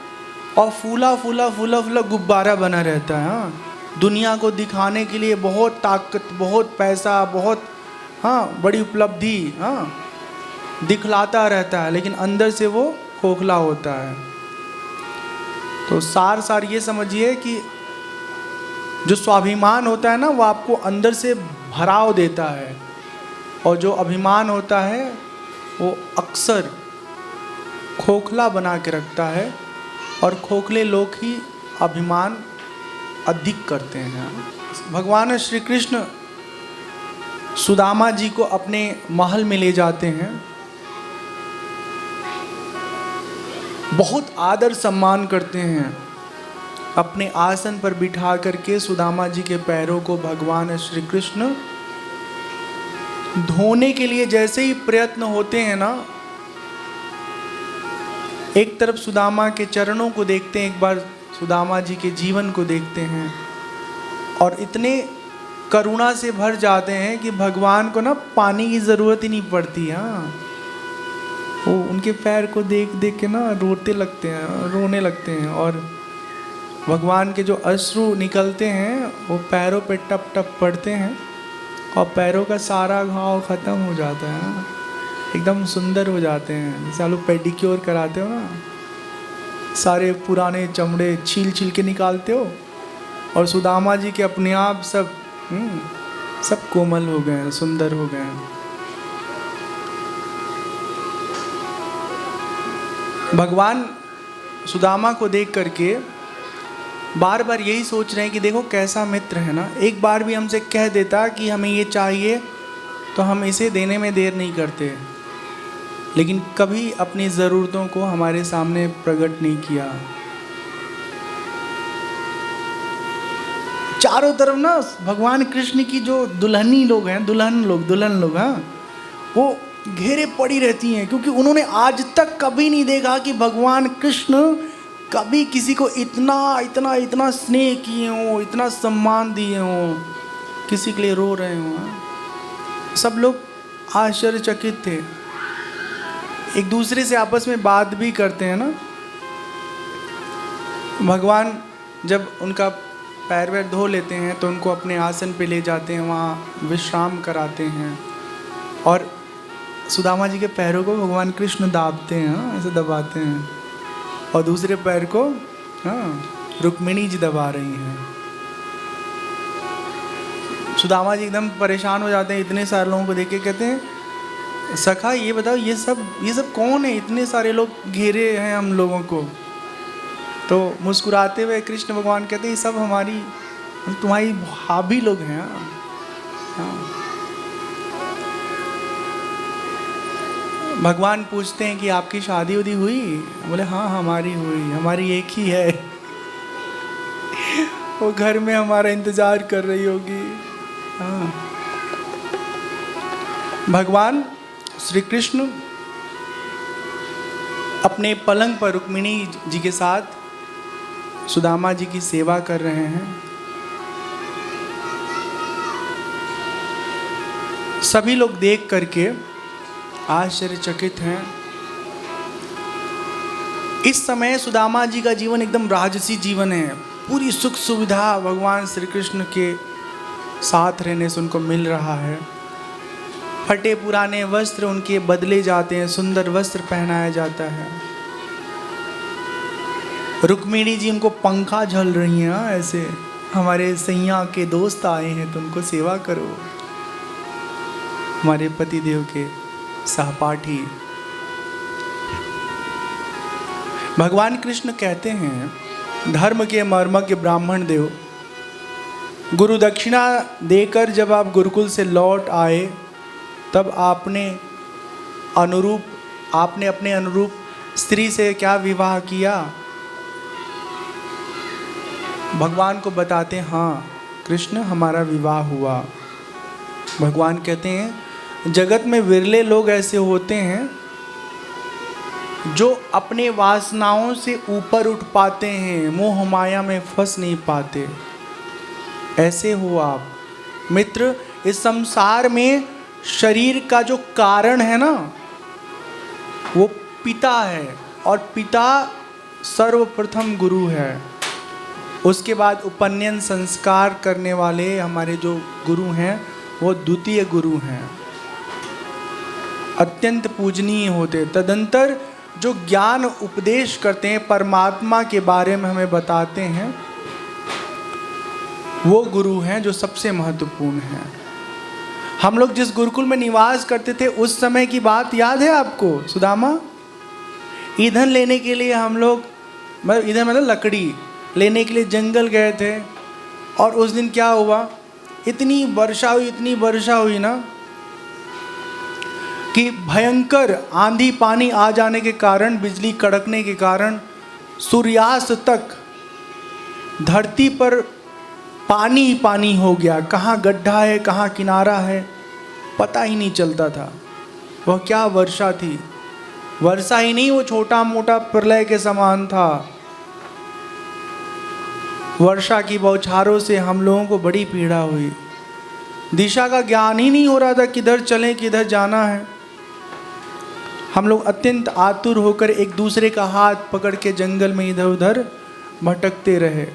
और फूला फूला गुब्बारा बना रहता है। हाँ, दुनिया को दिखाने के लिए बहुत ताकत, बहुत पैसा, बहुत बड़ी उपलब्धि दिखलाता रहता है, लेकिन अंदर से वो खोखला होता है। तो सार ये समझिए कि जो स्वाभिमान होता है ना, वो आपको अंदर से भराव देता है, और जो अभिमान होता है वो अक्सर खोखला बना के रखता है, और खोखले लोग ही अभिमान अधिक करते हैं। भगवान श्री कृष्ण सुदामा जी को अपने महल में ले जाते हैं, बहुत आदर सम्मान करते हैं, अपने आसन पर बिठा करके सुदामा जी के पैरों को भगवान श्री कृष्ण धोने के लिए जैसे ही प्रयत्न होते हैं ना, एक तरफ सुदामा के चरणों को देखते हैं, एक बार सुदामा जी के जीवन को देखते हैं, और इतने करुणा से भर जाते हैं कि भगवान को ना पानी की ज़रूरत ही नहीं पड़ती। हाँ, वो उनके पैर को देख देख के ना रोने लगते हैं, और भगवान के जो अश्रु निकलते हैं वो पैरों पे टप टप पड़ते हैं, और पैरों का सारा घाव ख़त्म हो जाता है, एकदम सुंदर हो जाते हैं। जैसे आप लोग पेडिक्योर कराते हो ना, सारे पुराने चमड़े छील छील के निकालते हो, और सुदामा जी के अपने आप सब कोमल हो गए, सुंदर हो गए। भगवान सुदामा को देख करके बार बार यही सोच रहे हैं कि देखो कैसा मित्र है ना, एक बार भी हमसे कह देता कि हमें ये चाहिए तो हम इसे देने में देर नहीं करते, लेकिन कभी अपनी ज़रूरतों को हमारे सामने प्रकट नहीं किया। चारों तरफ ना भगवान कृष्ण की जो दुल्हनी लोग हैं, दुल्हन लोग हाँ, वो घेरे पड़ी रहती हैं, क्योंकि उन्होंने आज तक कभी नहीं देखा कि भगवान कृष्ण कभी किसी को इतना इतना इतना स्नेह किए हों, इतना सम्मान दिए हों, किसी के लिए रो रहे हों। सब लोग आश्चर्यचकित थे, एक दूसरे से आपस में बात भी करते हैं ना। भगवान जब उनका पैर वैर धो लेते हैं तो उनको अपने आसन पे ले जाते हैं, वहाँ विश्राम कराते हैं, और सुदामा जी के पैरों को भगवान कृष्ण दाबते हैं, हाँ, ऐसे दबाते हैं, और दूसरे पैर को रुक्मिणी जी दबा रही हैं। सुदामा जी एकदम परेशान हो जाते हैं, इतने सारे लोगों को देख के कहते हैं, सखा ये बताओ ये सब कौन है, इतने सारे लोग घेरे हैं हम लोगों को। तो मुस्कुराते हुए कृष्ण भगवान कहते हैं, ये सब हमारी तुम्हारी भाभी लोग हैं। हाँ। भगवान पूछते हैं कि आपकी शादी उदी हुई? बोले हाँ हमारी हुई, हमारी एक ही है, वो घर में हमारा इंतजार कर रही होगी। हाँ। भगवान श्री कृष्ण अपने पलंग पर रुक्मिणी जी के साथ सुदामा जी की सेवा कर रहे हैं। सभी लोग देख करके आश्चर्यचकित हैं। इस समय सुदामा जी का जीवन एकदम राजसी जीवन है, पूरी सुख सुविधा भगवान श्री कृष्ण के साथ रहने से उनको मिल रहा है। फटे पुराने वस्त्र उनके बदले जाते हैं, सुंदर वस्त्र पहनाया जाता है। रुक्मिणी जी उनको पंखा झल रही हैं, ऐसे हमारे सैया के दोस्त आए हैं तो उनको सेवा करो, हमारे पति देव के सहपाठी। भगवान कृष्ण कहते हैं, धर्म के मर्मज्ञ ब्राह्मण देव, गुरु दक्षिणा देकर जब आप गुरुकुल से लौट आए तब आपने अपने अनुरूप स्त्री से क्या विवाह किया? भगवान को बताते हैं, हाँ कृष्ण हमारा विवाह हुआ। भगवान कहते हैं, जगत में विरले लोग ऐसे होते हैं जो अपने वासनाओं से ऊपर उठ पाते हैं, मोह माया में फंस नहीं पाते। ऐसे हो आप मित्र। इस संसार में शरीर का जो कारण है ना, वो पिता है, और पिता सर्वप्रथम गुरु है। उसके बाद उपनयन संस्कार करने वाले हमारे जो गुरु हैं वो द्वितीय गुरु हैं, अत्यंत पूजनीय होते। तदंतर जो ज्ञान उपदेश करते हैं, परमात्मा के बारे में हमें बताते हैं, वो गुरु हैं जो सबसे महत्वपूर्ण हैं। हम लोग जिस गुरुकुल में निवास करते थे उस समय की बात याद है आपको सुदामा? ईंधन लेने के लिए हम लोग, ईंधन मतलब लकड़ी लेने के लिए जंगल गए थे, और उस दिन क्या हुआ, इतनी वर्षा हुई ना कि भयंकर आंधी पानी आ जाने के कारण, बिजली कड़कने के कारण सूर्यास्त तक धरती पर पानी ही पानी हो गया। कहाँ गड्ढा है कहाँ किनारा है पता ही नहीं चलता था। वह क्या वर्षा थी! वर्षा ही नहीं, वो छोटा मोटा प्रलय के समान था। वर्षा की बौछारों से हम लोगों को बड़ी पीड़ा हुई। दिशा का ज्ञान ही नहीं हो रहा था, किधर चलें किधर जाना है। हम लोग अत्यंत आतुर होकर एक दूसरे का हाथ पकड़ के जंगल में इधर उधर भटकते रहे।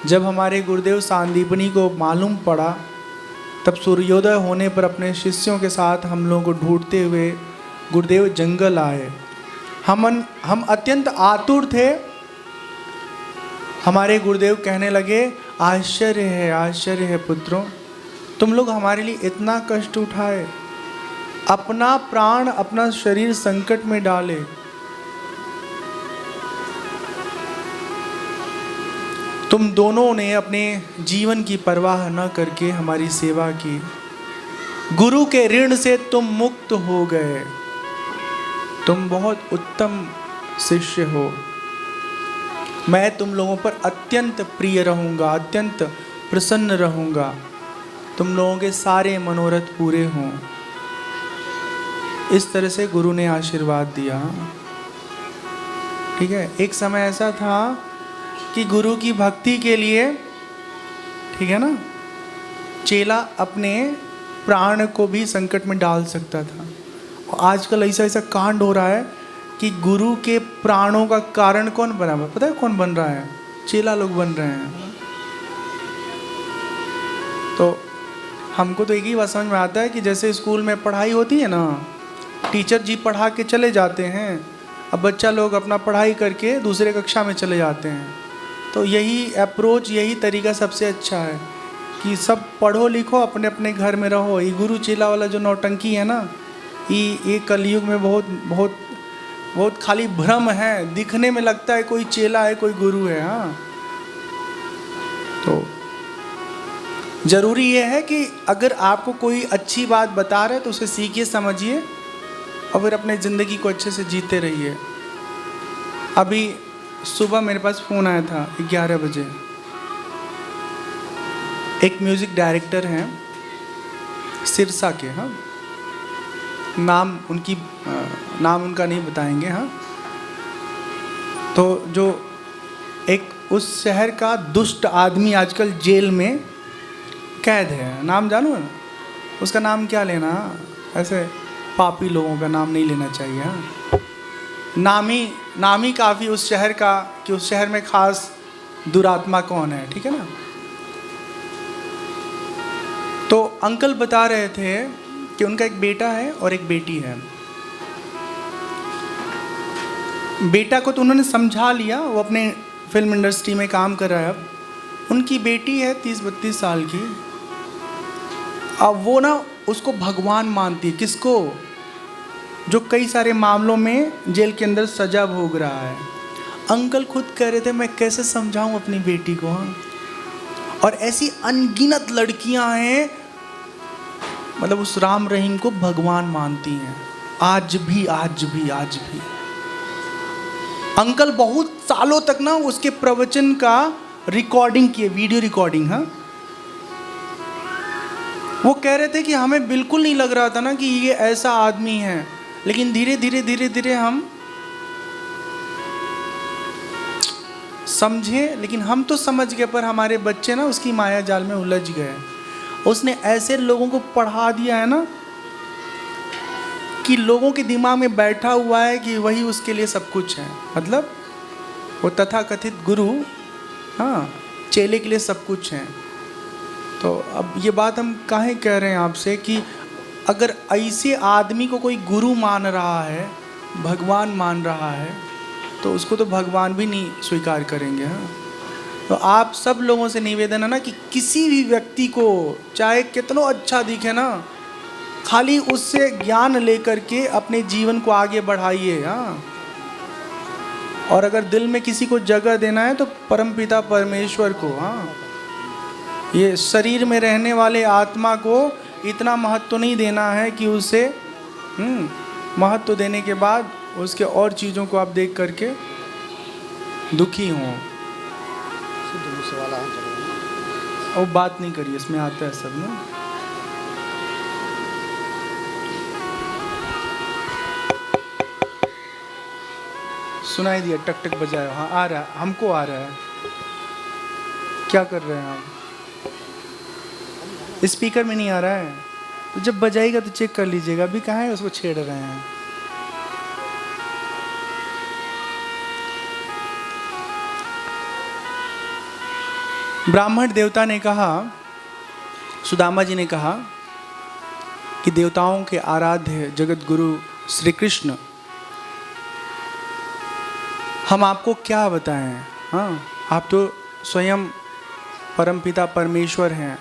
जब हमारे गुरुदेव सांदीपनी को मालूम पड़ा, तब सूर्योदय होने पर अपने शिष्यों के साथ हम लोगों को ढूंढते हुए गुरुदेव जंगल आए। हम अत्यंत आतुर थे। हमारे गुरुदेव कहने लगे, आश्चर्य है पुत्रों, तुम लोग हमारे लिए इतना कष्ट उठाए, अपना प्राण अपना शरीर संकट में डाले। तुम दोनों ने अपने जीवन की परवाह न करके हमारी सेवा की। गुरु के ऋण से तुम मुक्त हो गए। तुम बहुत उत्तम शिष्य हो। मैं तुम लोगों पर अत्यंत प्रिय रहूंगा, अत्यंत प्रसन्न रहूंगा। तुम लोगों के सारे मनोरथ पूरे हों। इस तरह से गुरु ने आशीर्वाद दिया। ठीक है, एक समय ऐसा था कि गुरु की भक्ति के लिए, ठीक है ना, चेला अपने प्राण को भी संकट में डाल सकता था। और आजकल ऐसा कांड हो रहा है कि गुरु के प्राणों का कारण कौन बना हुआ? पता है कौन बन रहा है? चेला लोग बन रहे हैं। तो हमको तो एक ही बात समझ में आता है कि जैसे स्कूल में पढ़ाई होती है ना, टीचर जी पढ़ा के चले जाते हैं, अब बच्चा लोग अपना पढ़ाई करके दूसरे कक्षा में चले जाते हैं। तो यही अप्रोच, यही तरीका सबसे अच्छा है कि सब पढ़ो लिखो, अपने अपने घर में रहो। ये गुरु चेला वाला जो नौटंकी है ना, ये कलयुग में बहुत बहुत बहुत खाली भ्रम है। दिखने में लगता है कोई चेला है, कोई गुरु है। हाँ, तो जरूरी ये है कि अगर आपको कोई अच्छी बात बता रहे तो उसे सीखिए, समझिए और फिर अपने ज़िंदगी को अच्छे से जीते रहिए। अभी सुबह मेरे पास फ़ोन आया था 11 बजे। एक म्यूज़िक डायरेक्टर हैं सिरसा के, हाँ, नाम उनका नहीं बताएंगे। हाँ, तो जो एक उस शहर का दुष्ट आदमी आजकल जेल में कैद है, नाम जानो ना, उसका नाम क्या लेना, ऐसे पापी लोगों का नाम नहीं लेना चाहिए। हाँ, नाम ही काफ़ी उस शहर का कि उस शहर में खास दुरात्मा कौन है। ठीक है ना। तो अंकल बता रहे थे कि उनका एक बेटा है और एक बेटी है। बेटा को तो उन्होंने समझा लिया, वो अपने फिल्म इंडस्ट्री में काम कर रहा है। अब उनकी बेटी है 30-32 साल की। अब वो ना उसको भगवान मानती है। किसको? जो कई सारे मामलों में जेल के अंदर सजा भोग रहा है। अंकल खुद कह रहे थे मैं कैसे समझाऊं अपनी बेटी को। हाँ, और ऐसी अनगिनत लड़कियां हैं, मतलब उस राम रहीम को भगवान मानती हैं आज भी। अंकल बहुत सालों तक ना उसके प्रवचन का रिकॉर्डिंग किए, वीडियो रिकॉर्डिंग। हाँ, वो कह रहे थे कि हमें बिल्कुल नहीं लग रहा था ना कि ये ऐसा आदमी है, लेकिन धीरे धीरे हम समझे। लेकिन हम तो समझ गए, पर हमारे बच्चे ना उसकी माया जाल में उलझ गए। उसने ऐसे लोगों को पढ़ा दिया है ना कि लोगों के दिमाग में बैठा हुआ है कि वही उसके लिए सब कुछ है। मतलब वो तथाकथित गुरु, हाँ, चेले के लिए सब कुछ है। तो अब ये बात हम काहे कह रहे हैं आपसे कि अगर ऐसे आदमी को कोई गुरु मान रहा है, भगवान मान रहा है, तो उसको तो भगवान भी नहीं स्वीकार करेंगे। हाँ, तो आप सब लोगों से निवेदन है ना कि किसी भी व्यक्ति को चाहे कितना अच्छा दिखे ना, खाली उससे ज्ञान लेकर के अपने जीवन को आगे बढ़ाइए। हाँ, और अगर दिल में किसी को जगह देना है तो परमपिता परमेश्वर को। हाँ, ये शरीर में रहने वाले आत्मा को इतना महत्व नहीं देना है कि उसे महत्व देने के बाद उसके और चीज़ों को आप देख करके दुखी हों। और बात नहीं करिए, इसमें आता है सब ना। सुनाई दिया, टक टक बजाया। हाँ, आ रहा है, हमको आ रहा है। क्या कर रहे हैं आप? स्पीकर में नहीं आ रहा है तो जब बजाएगा तो चेक कर लीजिएगा। अभी कहाँ है, उसको छेड़ रहे हैं। ब्राह्मण देवता ने कहा, सुदामा जी ने कहा कि देवताओं के आराध्य जगत गुरु श्री कृष्ण, हम आपको क्या बताएं। हाँ, आप तो स्वयं परमपिता परमेश्वर हैं।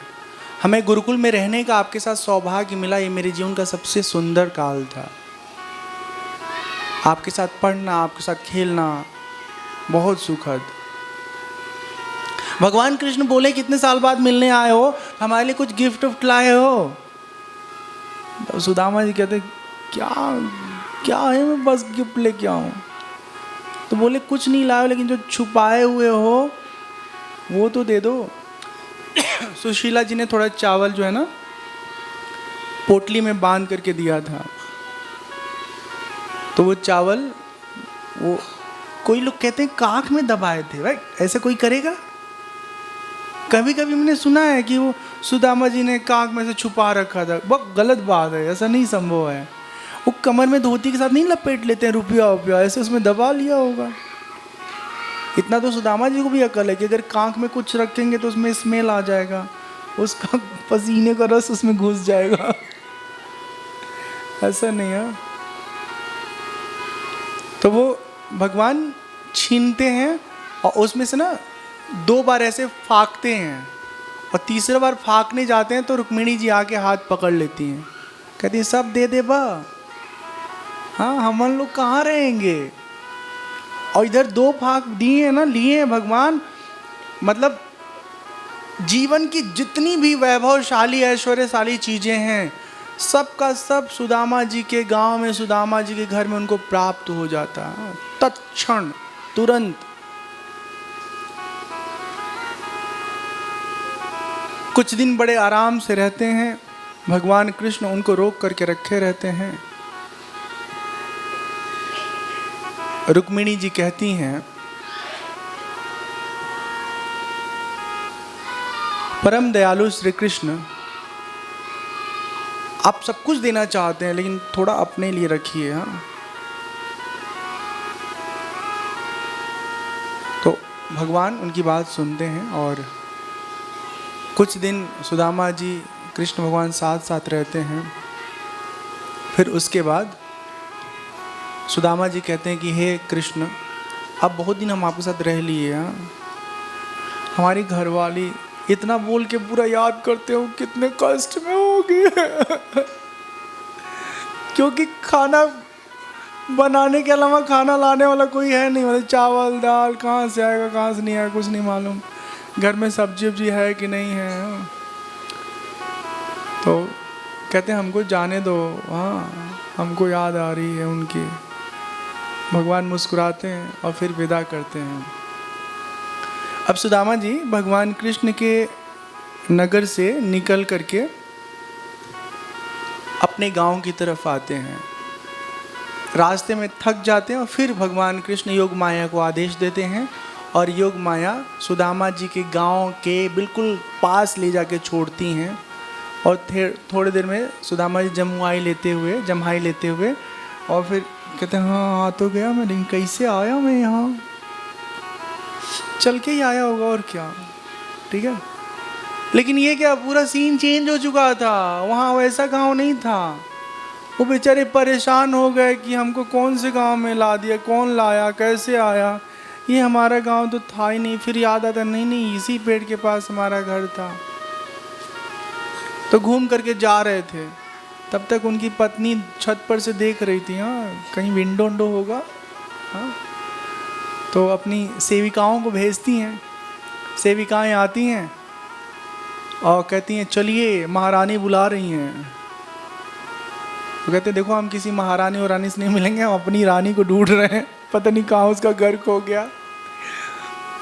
हमें गुरुकुल में रहने का आपके साथ सौभाग्य मिला, ये मेरे जीवन का सबसे सुंदर काल था। आपके साथ पढ़ना, आपके साथ खेलना बहुत सुखद। भगवान कृष्ण बोले कितने साल बाद मिलने आए हो, हमारे लिए कुछ गिफ्ट उफ्ट लाए हो? तो सुदामा जी कहते क्या क्या है, मैं बस गिफ्ट लेके आऊं? तो बोले कुछ नहीं लाए हो, लेकिन जो छुपाए हुए हो वो तो दे दो। सुशीला जी ने थोड़ा चावल जो है ना पोटली में बांध करके दिया था। तो वो चावल वो कोई लोग कहते हैं काख में दबाए थे। भाई ऐसे कोई करेगा? कभी कभी मैंने सुना है कि वो सुदामा जी ने काख में से छुपा रखा था। बहुत गलत बात है, ऐसा नहीं संभव है। वो कमर में धोती के साथ नहीं लपेट लेते हैं रुपया रुपया, ऐसे उसमें दबा लिया होगा। इतना तो सुदामा जी को भी अकल है कि अगर कांख में कुछ रखेंगे तो उसमें स्मेल आ जाएगा, उसका पसीने का रस उसमें घुस जाएगा। ऐसा नहीं है। तो वो भगवान छीनते हैं और उसमें से ना 2 बार ऐसे फाँकते हैं, और तीसरा बार फाँकने जाते हैं तो रुक्मिणी जी आके हाथ पकड़ लेती हैं, कहती हैं सब दे दे बा, हाँ हम लोग कहाँ रहेंगे। और इधर 2 फाँक दिए हैं ना, लिए हैं भगवान। मतलब जीवन की जितनी भी वैभवशाली ऐश्वर्यशाली चीजें हैं सब का सब सुदामा जी के गांव में, सुदामा जी के घर में उनको प्राप्त हो जाता है तत्क्षण, तुरंत। कुछ दिन बड़े आराम से रहते हैं, भगवान कृष्ण उनको रोक करके रखे रहते हैं। रुक्मिणी जी कहती हैं परम दयालु श्री कृष्ण, आप सब कुछ देना चाहते हैं लेकिन थोड़ा अपने लिए रखिए। हाँ, तो भगवान उनकी बात सुनते हैं और कुछ दिन सुदामा जी कृष्ण भगवान साथ साथ रहते हैं। फिर उसके बाद सुदामा जी कहते हैं कि हे कृष्ण, अब बहुत दिन हम आपके साथ रह लिए। हाँ, हमारी घरवाली इतना बोल के पूरा याद करते हो कितने कष्ट में होगी। क्योंकि खाना बनाने के अलावा खाना लाने वाला कोई है नहीं। मतलब चावल दाल कहाँ से आएगा, कहाँ से नहीं आएगा, कुछ नहीं मालूम। घर में सब्जी वब्जी है कि नहीं है। तो कहते हैं हमको जाने दो, हाँ हमको याद आ रही है उनकी। भगवान मुस्कुराते हैं और फिर विदा करते हैं। अब सुदामा जी भगवान कृष्ण के नगर से निकल करके अपने गांव की तरफ आते हैं। रास्ते में थक जाते हैं और फिर भगवान कृष्ण योग माया को आदेश देते हैं और योग माया सुदामा जी के गांव के बिल्कुल पास ले जाके छोड़ती हैं। और थोड़ी देर में सुदामा जी जम्हाई लेते हुए और फिर कहते हैं हाँ आ तो गया मैं, लेकिन कैसे आया मैं यहाँ, चल के ही आया होगा और क्या। ठीक है, लेकिन ये क्या पूरा सीन चेंज हो चुका था। वहाँ वैसा गांव नहीं था। वो बेचारे परेशान हो गए कि हमको कौन से गांव में ला दिया, कौन लाया, कैसे आया, ये हमारा गांव तो था ही नहीं। फिर याद आता नहीं इसी पेड़ के पास हमारा घर था। तो घूम करके जा रहे थे, तब तक उनकी पत्नी छत पर से देख रही थी, हाँ कहीं विंडो विंडो होगा। हाँ, तो अपनी सेविकाओं को भेजती हैं। सेविकाएं आती हैं और कहती हैं चलिए महारानी बुला रही हैं। तो कहते हैं देखो हम किसी महारानी और रानी से नहीं मिलेंगे, हम अपनी रानी को ढूंढ रहे हैं, पता नहीं कहाँ उसका घर खो गया।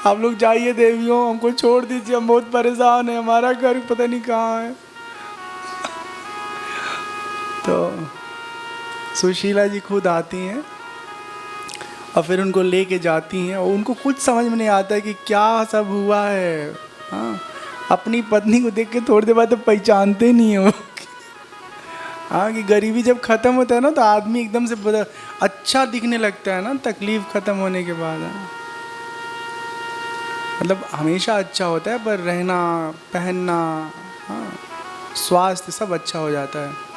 आप लोग जाइए देवियों, हमको छोड़ दीजिए, हम बहुत परेशान हैं, हमारा घर पता नहीं कहाँ है। तो सुशीला जी खुद आती हैं और फिर उनको लेके जाती हैं। और उनको कुछ समझ में नहीं आता है कि क्या सब हुआ है। हाँ, अपनी पत्नी को देख के थोड़ी देर बाद तो पहचानते नहीं हो। हाँ, कि गरीबी जब ख़त्म होता है ना तो आदमी एकदम से अच्छा दिखने लगता है ना, तकलीफ ख़त्म होने के बाद। मतलब हमेशा अच्छा होता है, पर रहना पहनना, हाँ स्वास्थ्य सब अच्छा हो जाता है।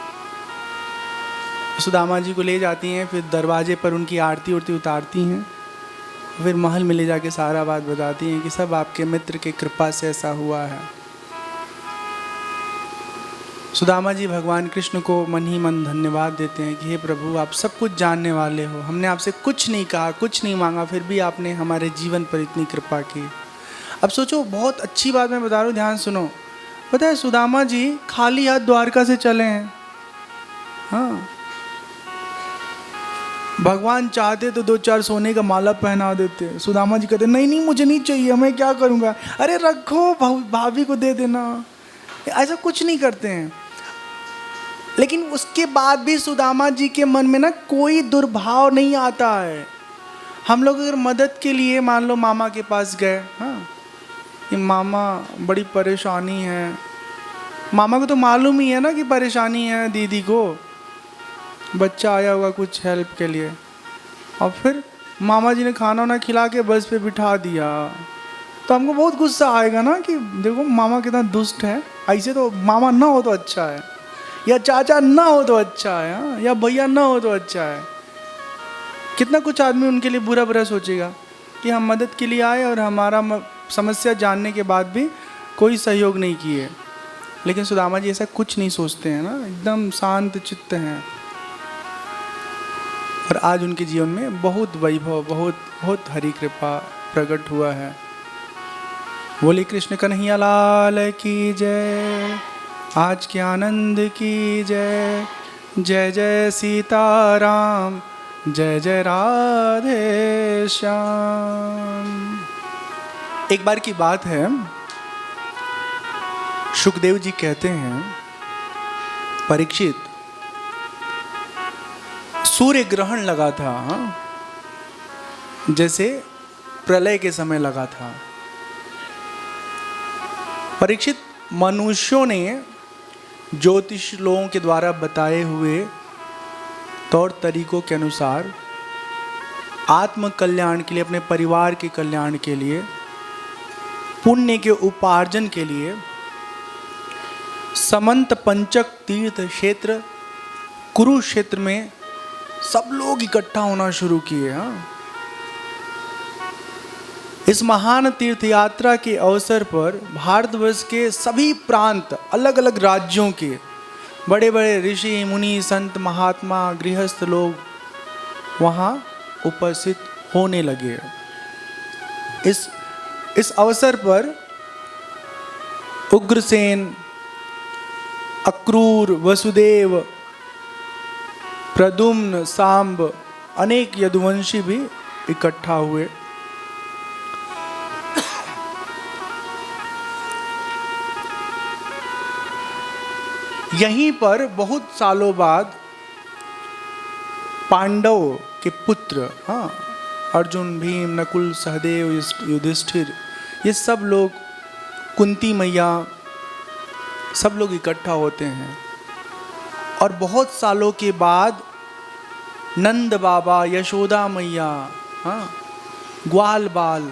सुदामा जी को ले जाती हैं, फिर दरवाजे पर उनकी आरती उरती उतारती हैं फिर महल में ले जाके सारा बात बताती हैं कि सब आपके मित्र की कृपा से ऐसा हुआ है। सुदामा जी भगवान कृष्ण को मन ही मन धन्यवाद देते हैं कि हे प्रभु, आप सब कुछ जानने वाले हो, हमने आपसे कुछ नहीं कहा, कुछ नहीं मांगा, फिर भी आपने हमारे जीवन पर इतनी कृपा की। अब सोचो, बहुत अच्छी बात मैं बता रहा हूँ, ध्यान सुनो। पता है सुदामा जी खाली हाथ द्वारका से चले हैं। हाँ, भगवान चाहते तो 2-4 सोने का माला पहना देते। सुदामा जी कहते नहीं नहीं मुझे नहीं चाहिए, मैं क्या करूँगा, अरे रखो भाभी को दे देना। ऐसा कुछ नहीं करते हैं। लेकिन उसके बाद भी सुदामा जी के मन में ना कोई दुर्भाव नहीं आता है। हम लोग अगर मदद के लिए मान लो मामा के पास गए, हाँ कि मामा बड़ी परेशानी है, मामा को तो मालूम ही है ना कि परेशानी है दीदी को, बच्चा आया होगा कुछ हेल्प के लिए, और फिर मामा जी ने खाना वाना खिला के बस पे बिठा दिया, तो हमको बहुत गुस्सा आएगा ना कि देखो मामा कितना दुष्ट है। ऐसे तो मामा ना हो तो अच्छा है, या चाचा ना हो तो अच्छा है, हाँ, या भैया ना हो तो अच्छा है। कितना कुछ आदमी उनके लिए बुरा बुरा सोचेगा कि हम मदद के लिए आए और हमारा समस्या जानने के बाद भी कोई सहयोग नहीं किए। लेकिन सुदामा जी ऐसा कुछ नहीं सोचते हैं ना, एकदम शांत चित्त हैं। और आज उनके जीवन में बहुत वैभव, बहुत बहुत हरि कृपा प्रकट हुआ है। बोले कृष्ण कन्हैया लाल की जय, आज के आनंद की जय। जय जय सीताराम, जय जय राधे श्याम। एक बार की बात है, सुखदेव जी कहते हैं, परीक्षित, सूर्य ग्रहण लगा था, जैसे प्रलय के समय लगा था। परीक्षित, मनुष्यों ने ज्योतिष लोगों के द्वारा बताए हुए तौर तरीकों के अनुसार आत्म कल्याण के लिए, अपने परिवार के कल्याण के लिए, पुण्य के उपार्जन के लिए समंत पंचक तीर्थ क्षेत्र कुरुक्षेत्र में सब लोग इकट्ठा होना शुरू किए। हाँ, इस महान तीर्थ यात्रा के अवसर पर भारतवर्ष के सभी प्रांत, अलग अलग राज्यों के बड़े बड़े ऋषि मुनि संत महात्मा गृहस्थ लोग वहाँ उपस्थित होने लगे। इस अवसर पर उग्रसेन, अक्रूर, वसुदेव, प्रद्युम्न, सांब, अनेक यदुवंशी भी इकट्ठा हुए। यहीं पर बहुत सालों बाद पांडव के पुत्र, हाँ, अर्जुन, भीम, नकुल, सहदेव, युधिष्ठिर, ये सब लोग, कुंती मैया, सब लोग इकट्ठा होते हैं। और बहुत सालों के बाद नंद बाबा, यशोदा मैया, हाँ, ग्वाल बाल,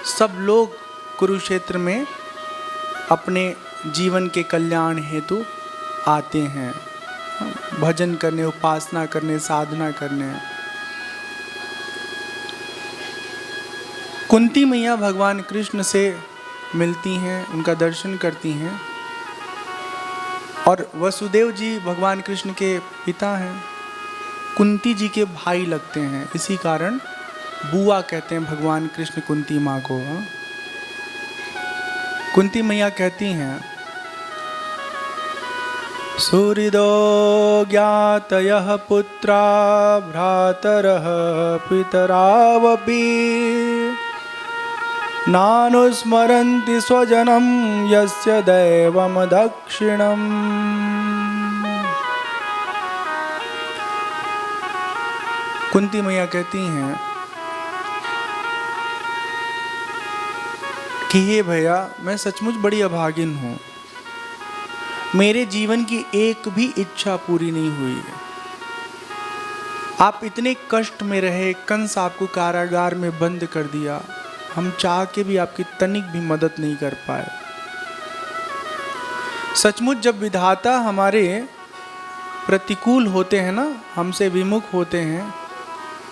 सब लोग कुरुक्षेत्र में अपने जीवन के कल्याण हेतु आते हैं, भजन करने, उपासना करने, साधना करने। कुंती मैया भगवान कृष्ण से मिलती हैं, उनका दर्शन करती हैं। और वसुदेव जी भगवान कृष्ण के पिता हैं, कुंती जी के भाई लगते हैं, इसी कारण बुआ कहते हैं भगवान कृष्ण कुंती माँ को। कुंती मैया कहती हैं, सुहृदो ज्ञातयः पुत्रा भ्रातरः पितरावपि नानुस्मरन्ति स्वजनं यस्य दैवं दक्षिणम्। कुंती मैया कहती हैं कि हे भैया, मैं सचमुच बड़ी अभागिन हूँ, मेरे जीवन की एक भी इच्छा पूरी नहीं हुई है। आप इतने कष्ट में रहे, कंस आपको कारागार में बंद कर दिया, हम चाह के भी आपकी तनिक भी मदद नहीं कर पाए। सचमुच जब विधाता हमारे प्रतिकूल होते हैं ना, हमसे विमुख होते हैं,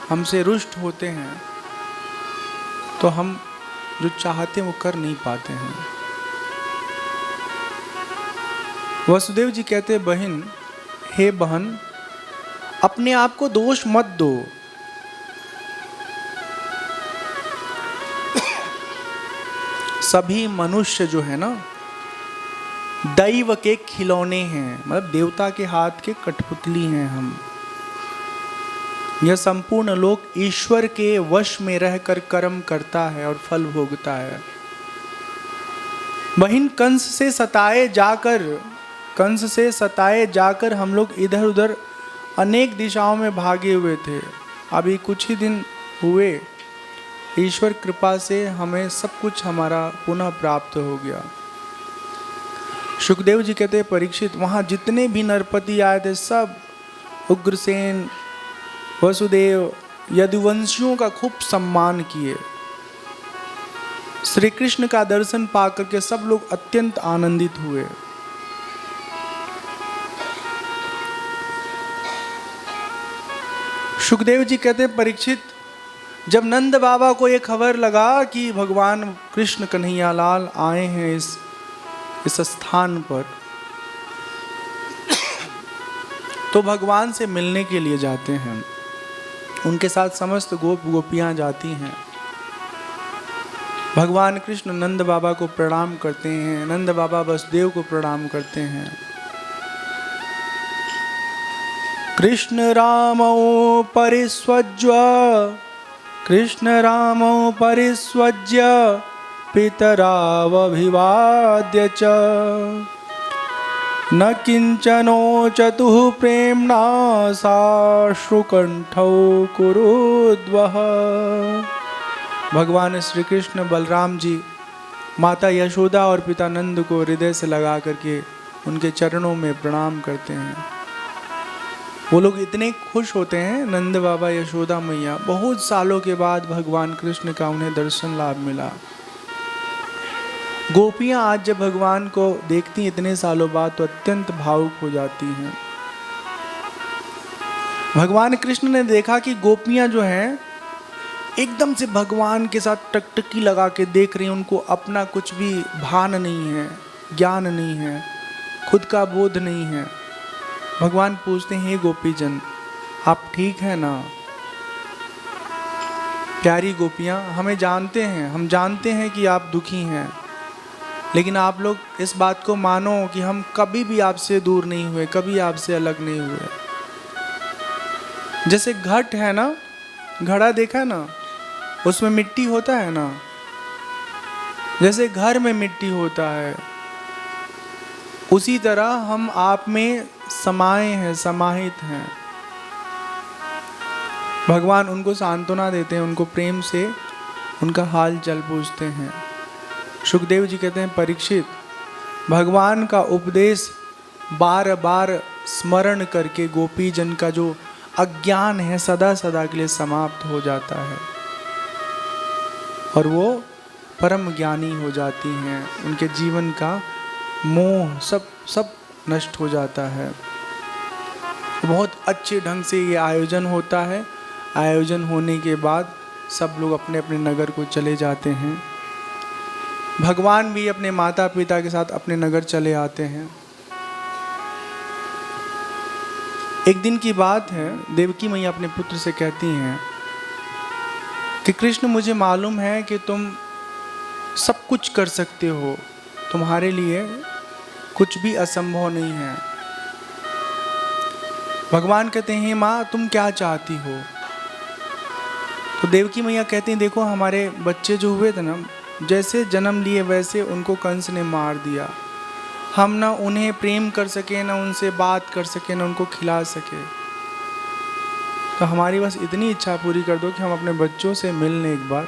हमसे रुष्ट होते हैं, तो हम जो चाहते हैं वो कर नहीं पाते हैं। वसुदेव जी कहते, बहन, हे बहन, अपने आप को दोष मत दो। सभी मनुष्य जो है ना, दैव के खिलौने हैं, मतलब देवता के हाथ के कठपुतली हैं हम। यह संपूर्ण लोक ईश्वर के वश में रहकर कर्म करता है और फल भोगता है। बहन, कंस से सताए जाकर हम लोग इधर उधर अनेक दिशाओं में भागे हुए थे। अभी कुछ ही दिन हुए, ईश्वर कृपा से हमें सब कुछ हमारा पुनः प्राप्त हो गया। सुखदेव जी कहते, परीक्षित, वहाँ जितने भी नरपति आए थे सब उग्रसेन, वसुदेव, यदुवंशियों का खूब सम्मान किए। श्री कृष्ण का दर्शन पाकर के सब लोग अत्यंत आनंदित हुए। सुखदेव जी कहते, परीक्षित, जब नंद बाबा को ये खबर लगा कि भगवान कृष्ण कन्हैया लाल आए हैं इस स्थान पर, तो भगवान से मिलने के लिए जाते हैं। उनके साथ समस्त गोपियां जाती हैं। भगवान कृष्ण नंद बाबा को प्रणाम करते हैं, नंद बाबा वसुदेव को प्रणाम करते हैं। कृष्ण रामो परिस्वज्य पितरावभिवाद्य च न किंचनोचतुः प्रेम्णा साश्रुकंठौ कुरुद्वः। भगवान श्री कृष्ण बलराम जी माता यशोदा और पिता नंद को हृदय से लगा करके उनके चरणों में प्रणाम करते हैं। वो लोग इतने खुश होते हैं, नंद बाबा, यशोदा मैया, बहुत सालों के बाद भगवान कृष्ण का उन्हें दर्शन लाभ मिला। गोपियां आज जब भगवान को देखती इतने सालों बाद तो अत्यंत भावुक हो जाती हैं। भगवान कृष्ण ने देखा कि गोपियां जो हैं एकदम से भगवान के साथ टकटकी लगा के देख रही हैं, उनको अपना कुछ भी भान नहीं है, ज्ञान नहीं है, खुद का बोध नहीं है। भगवान पूछते हैं, हे गोपीजन, आप ठीक हैं ना? प्यारी गोपियां, हम जानते हैं कि आप दुखी हैं, लेकिन आप लोग इस बात को मानो कि हम कभी भी आपसे दूर नहीं हुए, कभी आपसे अलग नहीं हुए। जैसे घट है ना, घड़ा देखा है ना, उसमें मिट्टी होता है ना, जैसे घर में मिट्टी होता है, उसी तरह हम आप में समाये हैं, समाहित हैं। भगवान उनको सांत्वना देते हैं, उनको प्रेम से उनका हाल चाल पूछते हैं। सुखदेव जी कहते हैं, परीक्षित, भगवान का उपदेश बार बार स्मरण करके गोपी जन का जो अज्ञान है सदा सदा के लिए समाप्त हो जाता है और वो परम ज्ञानी हो जाती हैं। उनके जीवन का मोह सब नष्ट हो जाता है। बहुत अच्छे ढंग से ये आयोजन होता है। आयोजन होने के बाद सब लोग अपने अपने नगर को चले जाते हैं। भगवान भी अपने माता पिता के साथ अपने नगर चले आते हैं। एक दिन की बात है, देवकी मैया अपने पुत्र से कहती हैं कि कृष्ण, मुझे मालूम है कि तुम सब कुछ कर सकते हो, तुम्हारे लिए कुछ भी असंभव नहीं है। भगवान कहते हैं, माँ तुम क्या चाहती हो? तो देवकी मैया कहती हैं, देखो हमारे बच्चे जो हुए थे ना, जैसे जन्म लिए वैसे उनको कंस ने मार दिया। हम ना उन्हें प्रेम कर सके, ना उनसे बात कर सके, ना उनको खिला सके। तो हमारी बस इतनी इच्छा पूरी कर दो कि हम अपने बच्चों से मिल लें, एक बार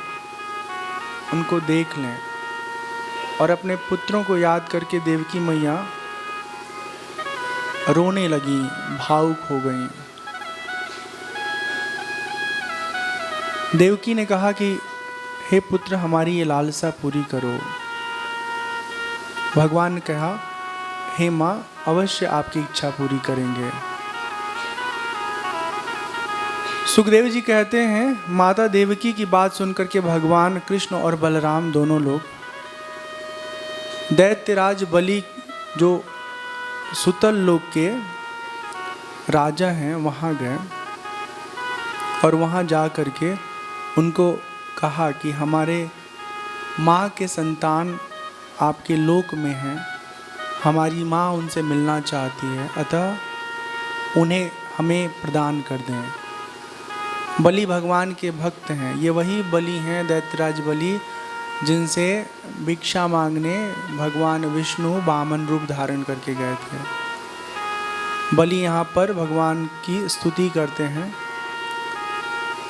उनको देख लें। और अपने पुत्रों को याद करके देवकी मैया रोने लगी, भावुक हो गई। देवकी ने कहा कि हे पुत्र, हमारी ये लालसा पूरी करो। भगवान ने कहा, हे माँ, अवश्य आपकी इच्छा पूरी करेंगे। सुखदेव जी कहते हैं माता देवकी की बात सुनकर के भगवान कृष्ण और बलराम दोनों लोग दैत्यराज बलि जो सुतल लोक के राजा हैं वहाँ गए और वहाँ जा कर के उनको कहा कि हमारे माँ के संतान आपके लोक में हैं, हमारी माँ उनसे मिलना चाहती है, अतः उन्हें हमें प्रदान कर दें। बलि भगवान के भक्त हैं, ये वही बलि हैं दैत्यराज बलि जिनसे भिक्षा मांगने भगवान विष्णु वामन रूप धारण करके गए थे। बलि यहाँ पर भगवान की स्तुति करते हैं।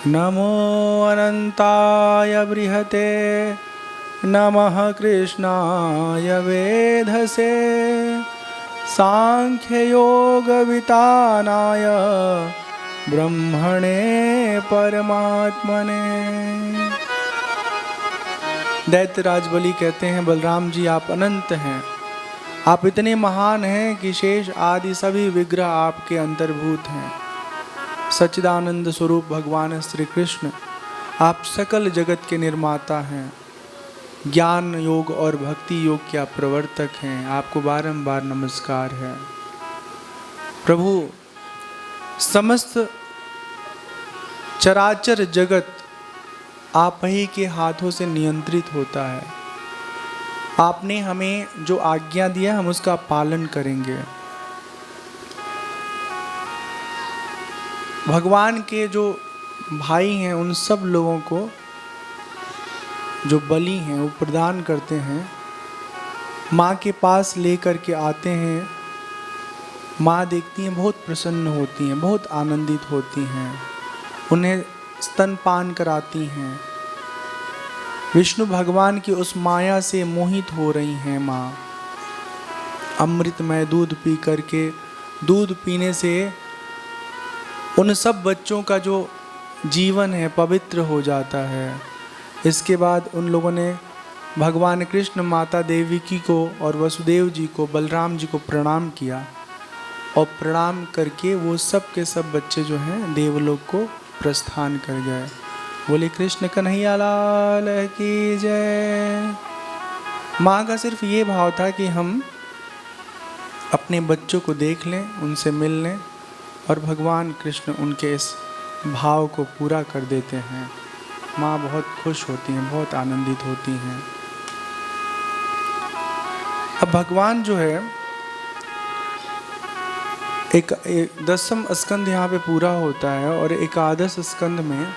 नमो अनंताय बृहते नमः कृष्णाय वेधसे सांख्य योग वितानाय ब्रह्मणे परमात्मने। दैत्यराज बलि कहते हैं बलराम जी आप अनंत हैं, आप इतने महान हैं कि शेष आदि सभी विग्रह आपके अंतर्भूत हैं। सच्चिदानंद स्वरूप भगवान श्री कृष्ण आप सकल जगत के निर्माता हैं, ज्ञान योग और भक्ति योग के आप प्रवर्तक हैं, आपको बारंबार नमस्कार है। प्रभु समस्त चराचर जगत आप ही के हाथों से नियंत्रित होता है। आपने हमें जो आज्ञा दिया हम उसका पालन करेंगे। भगवान के जो भाई हैं उन सब लोगों को जो बलि हैं वो प्रदान करते हैं, माँ के पास लेकर के आते हैं। माँ देखती हैं, बहुत प्रसन्न होती हैं, बहुत आनंदित होती हैं, उन्हें स्तनपान कराती हैं। विष्णु भगवान की उस माया से मोहित हो रही हैं माँ। अमृतमय दूध पी करके, दूध पीने से उन सब बच्चों का जो जीवन है पवित्र हो जाता है। इसके बाद उन लोगों ने भगवान कृष्ण, माता देवकी को और वसुदेव जी को, बलराम जी को प्रणाम किया और प्रणाम करके वो सब के सब बच्चे जो हैं देवलोक को प्रस्थान कर गए। बोले कृष्ण कन्हैया लाल की जय। माँ का सिर्फ ये भाव था कि हम अपने बच्चों को देख लें, उनसे मिल लें, और भगवान कृष्ण उनके इस भाव को पूरा कर देते हैं। माँ बहुत खुश होती हैं, बहुत आनंदित होती हैं। अब भगवान जो है एक 10वां स्कंद यहाँ पे पूरा होता है और एकादश स्कंद में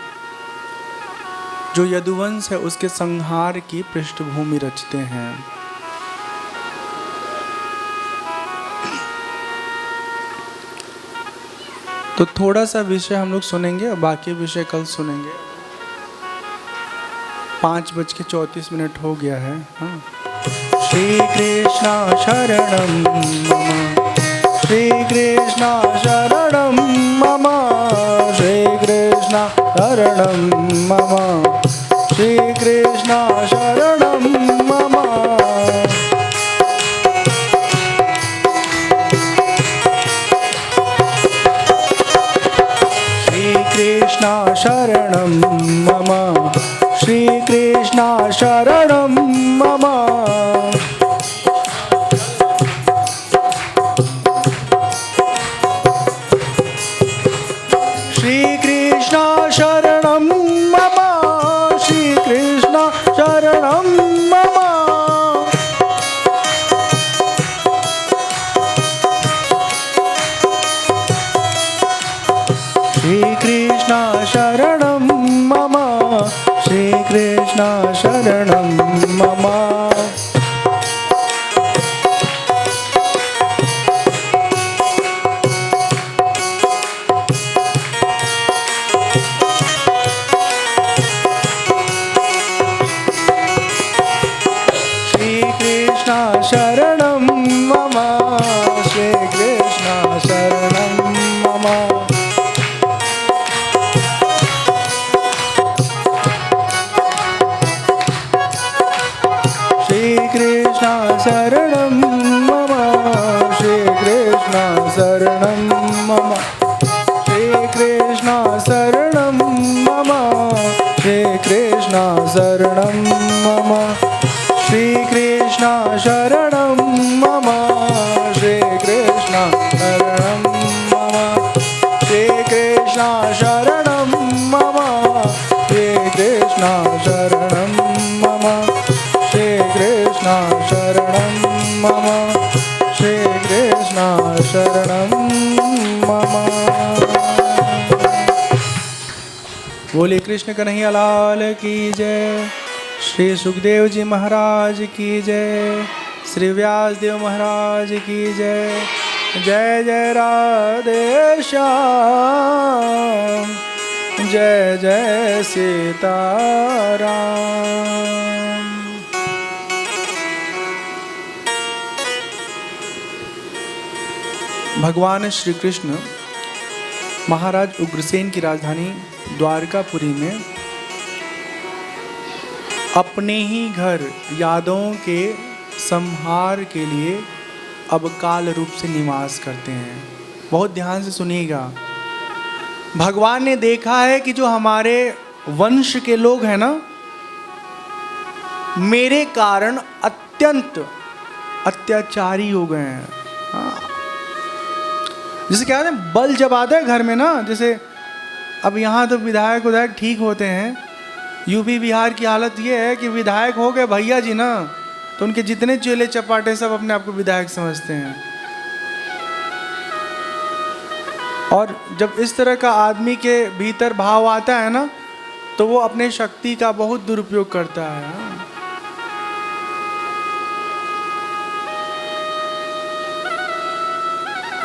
जो यदुवंश है उसके संहार की पृष्ठभूमि रचते हैं। तो थोड़ा सा विषय हम लोग सुनेंगे और बाकी विषय कल सुनेंगे। 5:34 हो गया है। हाँ। श्री कृष्ण शरणम मम, श्री कृष्ण शरणम मम, श्री कृष्ण शरणम मम, श्री कृष्ण शरणम मम। श्री कृष्ण शरणम मम, श्री कृष्ण शरणम मम। श्री कृष्ण शरणम मम, श्री कृष्ण शरणम मम। श्री कृष्ण शरणम मम, श्री कृष्ण शरणम मम। शरणं मम, श्री कृष्ण शरणं मम। श्री कृष्ण शरणं मम, श्री कृष्ण शरणं मम, श्री कृष्ण शरणं कृष्ण शरणं मम श्री कृष्ण शरणं मम श्री कृष्ण शरणं मम श्री कृष्ण शरणं मम श्री कृष्ण शरणं मम श्री कृष्ण शरणं मम श्री कृष्ण शरणं मम। बोले कृष्ण कन्हैया लाल की जय। श्री सुखदेव जी महाराज की जय। श्री व्यास देव महाराज की जय। जय जय राधे श्याम जय जय सीताराम। भगवान श्री कृष्ण महाराज उग्रसेन की राजधानी द्वारकापुरी में अपने ही घर यादवों के संहार के लिए अब काल रूप से निवास करते हैं। बहुत ध्यान से सुनिएगा। भगवान ने देखा है कि जो हमारे वंश के लोग हैं ना, मेरे कारण अत्यंत अत्याचारी हो गए हैं। हाँ, जैसे क्या है, बल जब आता है घर में ना, जैसे अब यहाँ तो विधायक ठीक होते हैं, यूपी बिहार की हालत ये है कि विधायक हो गए भैया जी ना, तो उनके जितने चेले चपाटे सब अपने आप को विधायक समझते हैं। और जब इस तरह का आदमी के भीतर भाव आता है ना, तो वो अपने शक्ति का बहुत दुरुपयोग करता है।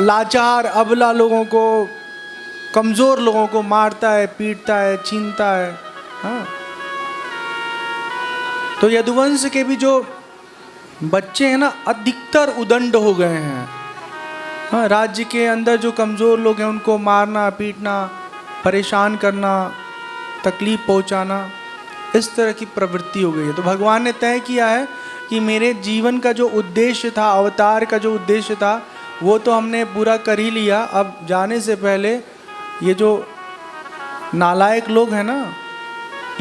लाचार अबला लोगों को, कमजोर लोगों को मारता है, पीटता है, छीनता है। हाँ, तो यदुवंश के भी जो बच्चे हैं ना, अधिकतर उदंड हो गए हैं। हाँ, राज्य के अंदर जो कमजोर लोग हैं उनको मारना, पीटना, परेशान करना, तकलीफ पहुंचाना, इस तरह की प्रवृत्ति हो गई है। तो भगवान ने तय किया है कि मेरे जीवन का जो उद्देश्य था, अवतार का जो उद्देश्य था, वो तो हमने पूरा कर ही लिया। अब जाने से पहले ये जो नालायक लोग हैं ना,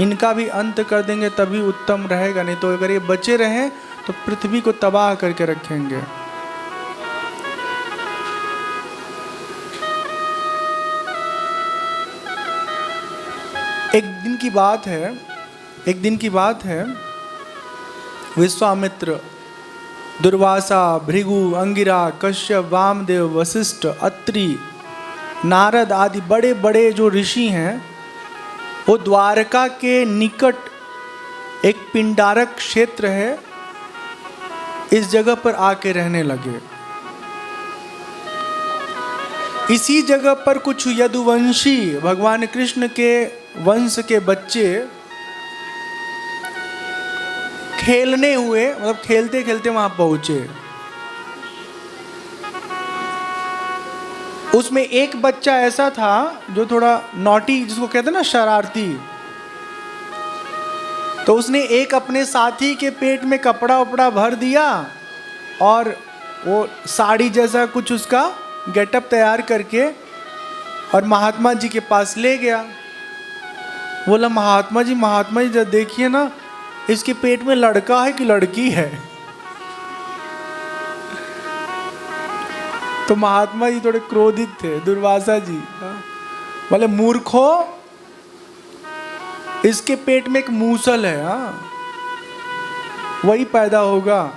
इनका भी अंत कर देंगे, तभी उत्तम रहेगा। नहीं तो अगर ये बचे रहें तो पृथ्वी को तबाह करके रखेंगे। एक दिन की बात है, विश्वामित्र, दुर्वासा, भृगु, अंगिरा, कश्यप, वामदेव, वशिष्ठ, अत्रि, नारद आदि बड़े बड़े जो ऋषि हैं, वो द्वारका के निकट एक पिंडारक क्षेत्र है, इस जगह पर आके रहने लगे। इसी जगह पर कुछ यदुवंशी भगवान कृष्ण के वंश के बच्चे खेलने हुए, मतलब खेलते खेलते वहां पहुंचे। उसमें एक बच्चा ऐसा था जो थोड़ा नॉटी, जिसको कहते हैं ना, शरारती। तो उसने एक अपने साथी के पेट में कपड़ा उपड़ा भर दिया और वो साड़ी जैसा कुछ उसका गेटअप तैयार करके और महात्मा जी के पास ले गया। बोला, महात्मा जी जब देखिए ना, इसके पेट में लड़का है कि लड़की है। तो महात्मा जी थोड़े क्रोधित थे, दुर्वासा जी बोले, मूर्खो, इसके पेट में एक मूसल है, वही पैदा होगा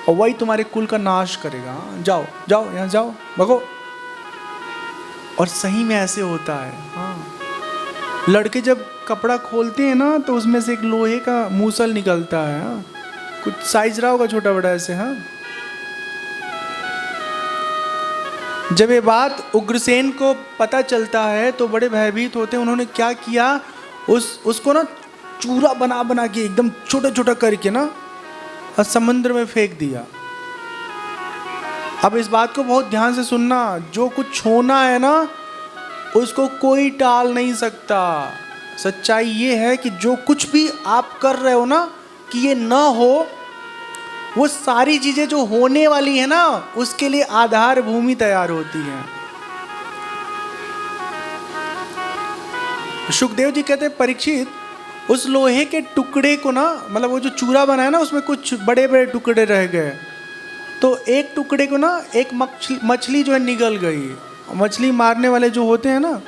और वही तुम्हारे कुल का नाश करेगा। जाओ जाओ, यहाँ जाओ, भगो। और सही में ऐसे होता है। लड़के जब कपड़ा खोलते हैं ना, तो उसमें से एक लोहे का मूसल निकलता है। कुछ साइज रहा होगा, छोटा बड़ा ऐसे। जब ये बात उग्रसेन को पता चलता है तो बड़े भयभीत होते हैं। उन्होंने क्या किया, उसको ना चूरा बना बना के एकदम छोटा छोटा करके ना और समुद्र में फेंक दिया। अब इस बात को बहुत ध्यान से सुनना, जो कुछ होना है ना, उसको कोई टाल नहीं सकता। सच्चाई ये है कि जो कुछ भी आप कर रहे हो ना, कि ये ना हो, वो सारी चीजें जो होने वाली है ना, उसके लिए आधार भूमि तैयार होती है। सुखदेव जी कहते हैं, परीक्षित, उस लोहे के टुकड़े को ना, मतलब वो जो चूरा बनाया ना उसमें कुछ बड़े बड़े टुकड़े रह गए, तो एक टुकड़े को ना एक मछली जो है निगल गई। मछली मारने वाले जो होते हैं ना,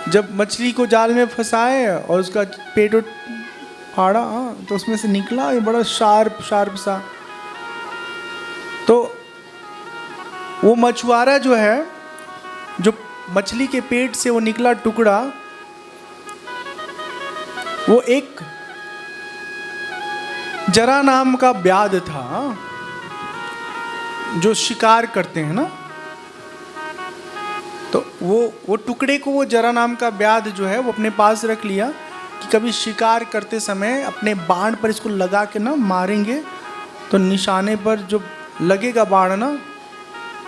जब मछली को जाल में फंसाए और उसका पेट फाड़ा, तो उसमें से निकला ये बड़ा शार्प सा। तो वो मछुआरा जो है, जो मछली के पेट से वो निकला टुकड़ा, वो एक जरा नाम का व्याध था जो शिकार करते हैं ना। तो वो टुकड़े को वो जरा नाम का व्याध जो है वो अपने पास रख लिया कि कभी शिकार करते समय अपने बाण पर इसको लगा के ना मारेंगे, तो निशाने पर जो लगेगा बाण ना,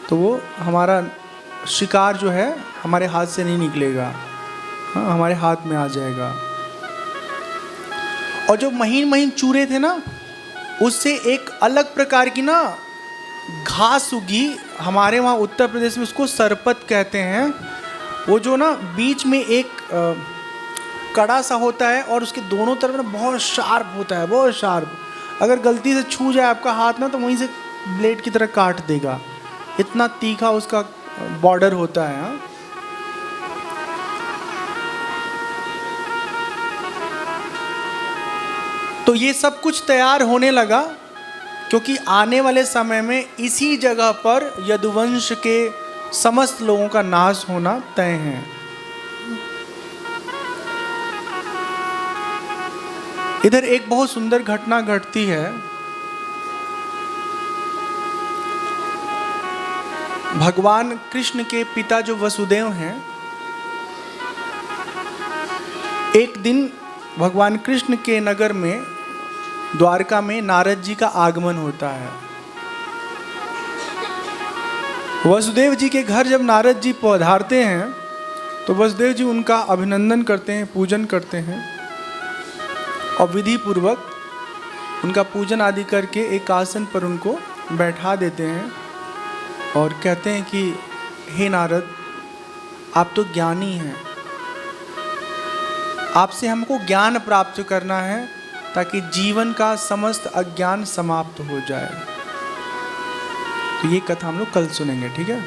तो वो हमारा शिकार जो है हमारे हाथ से नहीं निकलेगा, हाँ हमारे हाथ में आ जाएगा। और जो महीन महीन चूरे थे ना, उससे एक अलग प्रकार की ना घास उगी, हमारे वहाँ उत्तर प्रदेश में उसको सरपत कहते हैं। वो जो ना बीच में एक कड़ा सा होता है और उसके दोनों तरफ ना बहुत शार्प होता है, बहुत शार्प। अगर गलती से छू जाए आपका हाथ ना, तो वहीं से ब्लेड की तरह काट देगा, इतना तीखा उसका बॉर्डर होता है। हाँ? तो ये सब कुछ तैयार होने लगा क्योंकि आने वाले समय में इसी जगह पर यदुवंश के समस्त लोगों का नाश होना तय है। इधर एक बहुत सुंदर घटना घटती है। भगवान कृष्ण के पिता जो वसुदेव हैं, एक दिन भगवान कृष्ण के नगर में, द्वारका में नारद जी का आगमन होता है। वसुदेव जी के घर जब नारद जी पधारते हैं तो वसुदेव जी उनका अभिनंदन करते हैं, पूजन करते हैं और विधि पूर्वक उनका पूजन आदि करके एक आसन पर उनको बैठा देते हैं और कहते हैं कि हे नारद, आप तो ज्ञानी हैं, आपसे हमको ज्ञान प्राप्त करना है ताकि जीवन का समस्त अज्ञान समाप्त हो जाए। तो ये कथा हम लोग कल सुनेंगे, ठीक है।